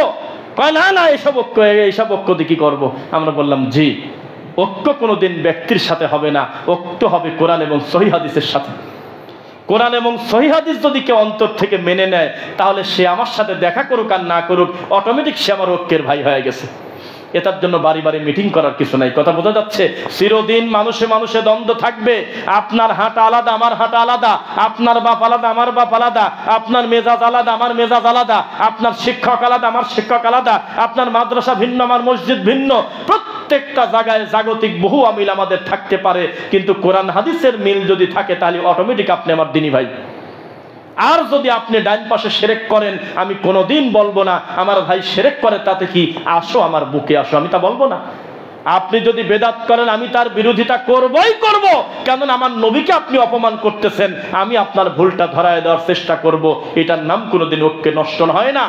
Speaker 1: কয় না না, এইসব ঐক্য দিয়ে কি করবো? আমরা বললাম জি, ঐক্য কোনোদিন ব্যক্তির সাথে হবে না, ঐক্য হবে কোরআন এবং সহিহ হাদিসের সাথে। কোরআন এবং সহিহ হাদিস যদি কেউ অন্তর থেকে মেনে নেয়, তাহলে সে আমার সাথে দেখা করুক আর না করুক, অটোমেটিক সে আমার ঐক্যের ভাই হয়ে গেছে। এটার জন্য বাড়ি বাড়ি মিটিং করার কিছু নাই। কথা বোঝা যাচ্ছে? চিরদিন মানুষে মানুষে দ্বন্দ্ব থাকবে। আপনার হাঁটা আলাদা, আমার হাঁটা আলাদা, আপনার বাপ আলাদা, আমার বাপ আলাদা, আপনার মেজাজ আলাদা, আমার মেজাজ আলাদা, আপনার শিক্ষক আলাদা, আমার শিক্ষক আলাদা, আপনার মাদ্রাসা ভিন্ন, আমার মসজিদ ভিন্ন। প্রত্যেকটা জায়গায় জাগতিক বহু আমিল আমাদের থাকতে পারে, কিন্তু কোরআন হাদিসের মিল যদি থাকে তাহলে অটোমেটিক আপনি আমার দিনী ভাই। আর যদি আপনি ডাইন পাশে শিরক করেন, আমি কোনোদিন বলবো না আমার ভাই শিরক করে, তাতে কি, আসো আমার বুকে আসো, আমি তা বলবো না। আপনি যদি বেদাত করেন, আমি তার বিরোধিতা করবই করব, কেননা আমার নবীকে আপনি অপমান করতেছেন, আমি আপনার ভুলটা ধরায় দেওয়ার চেষ্টা করব। এটার নাম কোনোদিন ঐক্যে নষ্ট হয় না।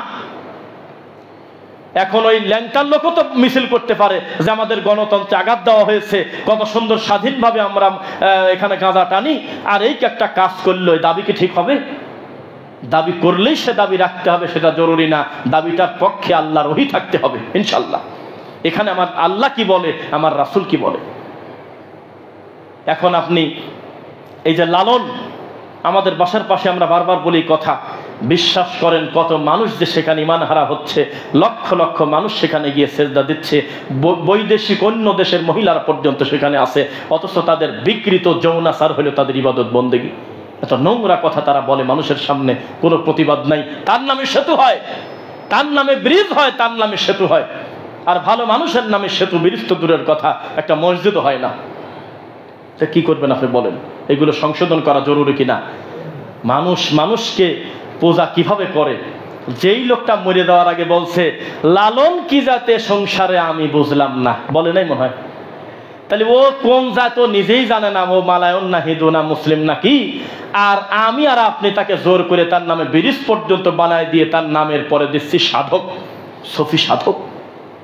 Speaker 1: এখন ওই ল্যাংটার লোকও তো মিছিল করতে পারে যে আমাদের গণতন্ত্রে আঘাত দেওয়া হয়েছে, কত সুন্দর স্বাধীনভাবে আমরা এখানে গাঁজা টানি, আর এই একটা কাজ করলে ওই দাবি কি ঠিক হবে? দাবি করলেই সে দাবি রাখতে হবে সেটা জরুরি না, দাবিটার পক্ষে আল্লাহর ওহী থাকতে হবে ইনশাআল্লাহ। এখানে আমার আল্লাহ কি বলে, আমার রাসূল কি বলে। এখন আপনি এই যে লালন, আমাদের বাসার পাশে আমরা বারবার বলি কথা, বিশ্বাস করেন কত মানুষ যে সেখানে ঈমান হারা হচ্ছে, লক্ষ লক্ষ মানুষ সেখানে গিয়ে সেজদা দিচ্ছে, বৈদেশিক অন্য দেশের মহিলারা পর্যন্ত সেখানে আছে, অথচ তাদের বিকৃত যৌনাচার হলো তাদের ইবাদত বন্দেগী। এত নোংরা কথা তারা বলে মানুষের সামনে, কোনো প্রতিবাদ নাই। তার নামে সেতু হয়, তার নামে ব্রিজ হয়, তার নামে সেতু হয়, আর ভালো মানুষের নামে সেতু ব্রিজ তো দূরের কথা, একটা মসজিদও হয় না। তা কি করবেন আপনি বলেন? এগুলো সংশোধন করা জরুরি কিনা? মানুষ মানুষকে পূজা কিভাবে করে? যেই লোকটা মরে যাওয়ার আগে বলছে লালন কি জাতে সংসারে আমি বুঝলাম না, বলে নাই মনে হয়? তাহলে ও কোন জাত নিজেই জানে না, ও মালায়ন না হিন্দু না মুসলিম নাকি, আর আমি আর আপনি তাকে জোর করে তার নামে ব্রিজ পর্যন্ত বানায় দিয়ে তার নামের পরে দিচ্ছি সাধক, সফি সাধক।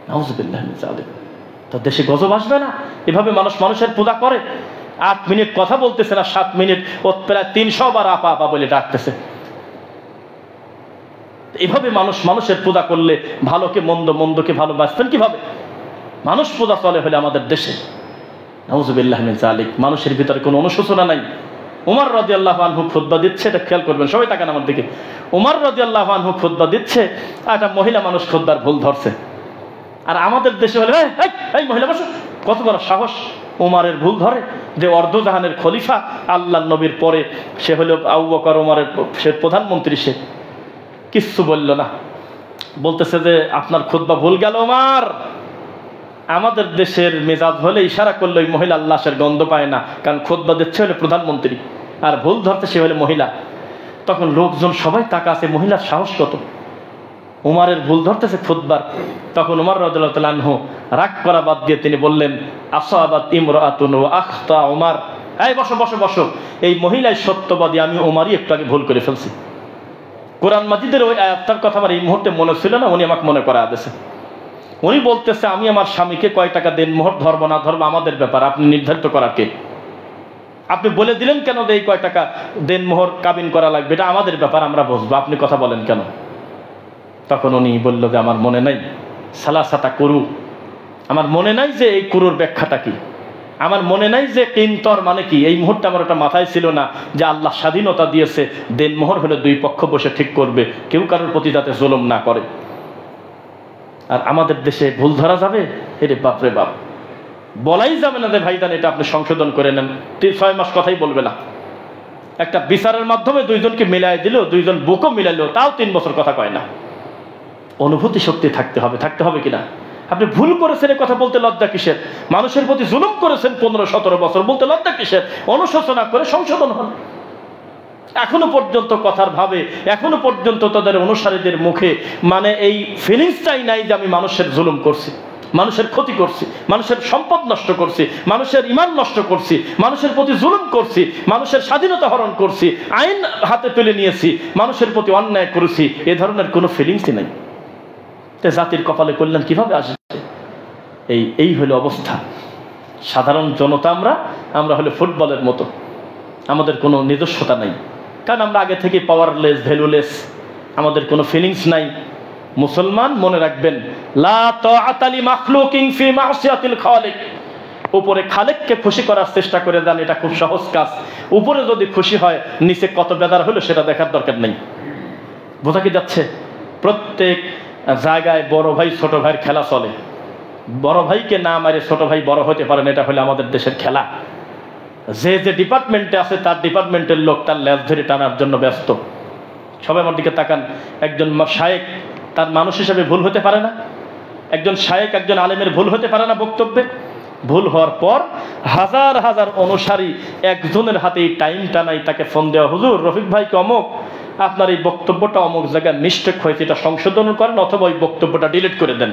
Speaker 1: নাউজুবিল্লাহ মিন যালিক। তো দেশে গজব আসবে না? এভাবে মানুষ মানুষের পূজা করে। 8 মিনিট কথা বলতেছে না, 7 মিনিট ও প্রায় 300 বার আপা আপা বলে ডাকতেছে। এভাবে মানুষ মানুষের পূজা করলে ভালোকে মন্দ, মন্দকে ভালোবাসবেন কিভাবে? মানুষ পূজা চলে হলে আমাদের দেশে। নাউজুবিল্লাহ মিন যালিক। মানুষের ভিতরে কোনো অনুশোচনা নাই। উমর রাদিয়াল্লাহু আনহু খুতবা দিচ্ছে, এটা খেয়াল করবেন, সবাই তাকান আমার দিকে। উমর রাদিয়াল্লাহু আনহু খুতবা দিচ্ছে, একটা মহিলা মানুষ খুতবার ভুল ধরছে। আর আমাদের দেশে হলে এই মহিলা বসো, কত বড় সাহস, উমরের ভুল ধরে, যে অর্ধজাহানের খলিফা, আল্লাহর নবীর পরে সে হলো আবু বকর, উমরের সে প্রধানমন্ত্রী, সে কিচ্ছু বলল না। বলতেছে যে আপনার খুতবা ভুল গেল উমর। আমাদের দেশের মেজাজ হলে ইশারা করলো ওই মহিলা আল্লাহের গন্ধ পায় না, কারণ খুতবা দিচ্ছে হলে প্রধানমন্ত্রী, আর ভুল ধরতে সে হলে মহিলা। তখন লোকজন সবাই তাকাছে, মহিলার সাহস কত, উমরের ভুল ধরতেছে খুতবার। তখন উমর রাদিয়াল্লাহু তাআলা আনহু রাগ করা বাদ দিয়ে তিনি বললেন, আসাবাত ইমরাআতুন ওয়া আখতা উমর, এই বসো বসো বসো, এই মহিলাই সত্যবাদী, আমি উমরই একটু আগে ভুল করে ফেলছি। কোরআন মাজিদের ওই আয়াতটার কথা আমার এই মুহূর্তে মনে ছিল না, উনি আমাকে মনে করা দিয়েছে। উনি বলতেছে আমি আমার স্বামীকে কয় টাকা দেন মোহর ধরবো না ধরবো আমাদের ব্যাপার, আপনি নির্ধারিত করার কে? আপনি বলে দিলেন কেন যে এই কয় টাকা দেন মোহর কাবিন করা লাগবে, এটা আমাদের ব্যাপার, আমরা বুঝবো, আপনি কথা বলেন কেন? তখন উনি বলল যে আমার মনে নাই সালাসাতা কুরু, আমার মনে নাই যে এই কুরুর ব্যাখ্যাটা কি, আমার মনে নাই যে কিন্তর মানে কি। এই মুহূর্তে আমার ওটা মাথায় ছিল না যে আল্লাহ স্বাধীনতা দিয়েছে, দেন মোহর হলে দুই পক্ষ বসে ঠিক করবে, কেউ কারোর প্রতি যাতে জুলুম না করে। আর আমাদের দেশে ভুল ধরা যাবে? এরে বাপরে বাপ, বলাই যাবে না যে ভাইজান এটা আপনি সংশোধন করে নেন, 6 মাস কথাই বলবে না। একটা বিচারের মাধ্যমে দুইজনকে মিলাই দিল, দুইজন বুকও মিলাইলো, তাও 3 বছর কথা কয় না। অনুভূতি শক্তি থাকতে হবে কিনা? আপনি ভুল করেছেন এ কথা বলতে লজ্জা কিসের? মানুষের প্রতি জুলুম করেছেন 15-17 বছর, বলতে লজ্জা কিসের? অনুশোচনা করে সংশোধন হন। এখনো পর্যন্ত কথার ভাবে, এখনো পর্যন্ত তাদের অনুসারীদের মুখে মানে এই ফিলিংসটাই নাই যে আমি মানুষের জুলুম করছি, মানুষের ক্ষতি করছি, মানুষের সম্পদ নষ্ট করছি, মানুষের ঈমান নষ্ট করছি, মানুষের প্রতি জুলুম করছি, মানুষের স্বাধীনতা হরণ করছি, আইন হাতে তুলে নিয়েছি, মানুষের প্রতি অন্যায় করেছি, এ ধরনের কোনো ফিলিংসই নাই। জাতির কপালে কল্যাণ কিভাবে আসবে? এই হলো অবস্থা। সাধারণ জনতা আমরা হলো ফুটবলের মতো, আমাদের কোনো নিজস্বতা নাই, কারণ আমরা আগে থেকে পাওয়ারলেস, ভ্যালুলেস, আমাদের কোনো ফিলিংস নাই। মুসলমান মনে রাখবেন, লা তাআতা লি মাখলুকিন ফি মাসিয়াতিল খালিক, উপরে খালেককে খুশি করার চেষ্টা করে যান, এটা খুব সহজ কাজ। উপরে যদি খুশি হয়, নিচে কত বেদার হলো সেটা দেখার দরকার নেই। বোঝা কি যাচ্ছে? প্রত্যেক জায়গায় বড় ভাই ছোট ভাইয়ের খেলা চলে। বড় ভাইকে না মারে ছোট ভাই বড় হতে পারে না, এটা হলে আমাদের দেশের খেলা। যে যে ডিপার্টমেন্টে আছে তার ডিপার্টমেন্টের লোক তার লেজ ধরে টানার জন্য ব্যস্ত। সবাই আমার দিকে তাকান। একজন শায়েক তার মানুষ হিসেবে ভুল হতে পারে না? একজন শায়েক একজন আলেমের ভুল হতে পারে না বক্তব্যে? ভুল হওয়ার পর হাজার হাজার অনুসারী একজনের হাতেই টাইম টানাই তাকে ফোন দেওয়া, হুজুর রফিক ভাইকে অমুক আপনার এই বক্তব্যটা অমুক জায়গায় মিস্টেক হয়েছে, এটা সংশোধন করেন অথবা ওই বক্তব্যটা ডিলিট করে দেন।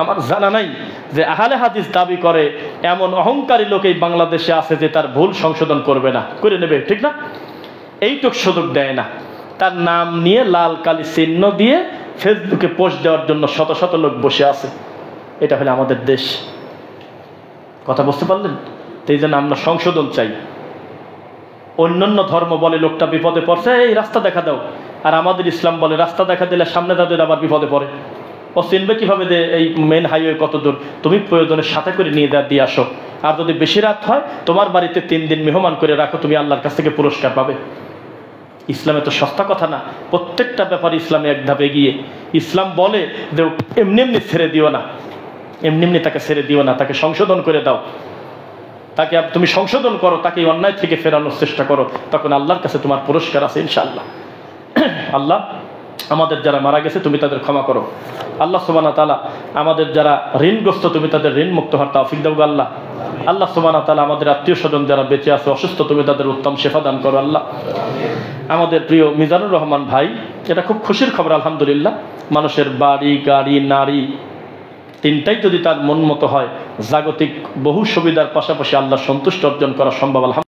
Speaker 1: আমার জানা নাই যে আহলে হাদিস দাবি করে এমন অহংকারী লোক এই বাংলাদেশে আছে যে তার ভুল সংশোধন করবে না, করে নেবে, ঠিক না? এইটুক সুযোগ দেয় না। তার নাম নিয়ে লাল কালি চিহ্ন দিয়ে ফেসবুকে পোস্ট দেওয়ার জন্য শত শত লোক বসে আছে। এটা হলে আমাদের দেশ। কথা বুঝতে পারলেন? এই জন্য আমরা সংশোধন চাই। অন্যান্য ধর্ম বলে লোকটা বিপদে পড়ছে, এই রাস্তা দেখা দাও, আর আমাদের ইসলাম বলে রাস্তা দেখা দিলে সামনে তাদের আবার বিপদে পড়ে। ও চিনবে কিভাবে যে এই মেন হাইওয়ে কত দূর? তুমি প্রয়োজনের সাথে করে নিয়ে দিয়ে আসো, আর যদি বেশি রাত হয় তোমার বাড়িতে 3 দিন মেহমান করে রাখো, তুমি আল্লাহর কাছ থেকে পুরস্কার পাবে। ইসলামে তো সস্তা কথা না, প্রত্যেকটা ব্যাপারে ইসলামে এক ধাপ এগিয়ে। ইসলাম বলে যে এমনি এমনি ছেড়ে দিও না, এমনি এমনি তাকে ছেড়ে দিও না, তাকে সংশোধন করে দাও। তাকে তুমি সংশোধন করো, তাকে অন্যায় থেকে ফেরানোর চেষ্টা করো, তখন আল্লাহর কাছে তোমার পুরস্কার আছে ইনশাআল্লাহ। আল্লাহ আমাদের যারা মারা গেছে তুমি তাদের ক্ষমা করো। আল্লাহ সুবহানাহু ওয়া তাআলা আমাদের যারা ঋণগ্রস্ত তুমি তাদের ঋণ মুক্ত হওয়ার তৌফিক দাও আল্লাহ। আল্লাহ সুবহানাহু ওয়া তাআলা আমাদের আত্মীয় স্বজন যারা বেঁচে আছে অসুস্থ তুমি তাদের উত্তম শেফা দান করো আল্লাহ। আমাদের প্রিয় মিজানুর রহমান ভাই, এটা খুব খুশির খবর আলহামদুলিল্লাহ। মানুষের বাড়ি গাড়ি নারী তিনটাই যদি তার মন মতো হয়, জাগতিক বহু সুবিধার পাশাপাশি আল্লাহ সন্তুষ্ট অর্জন করা সম্ভব।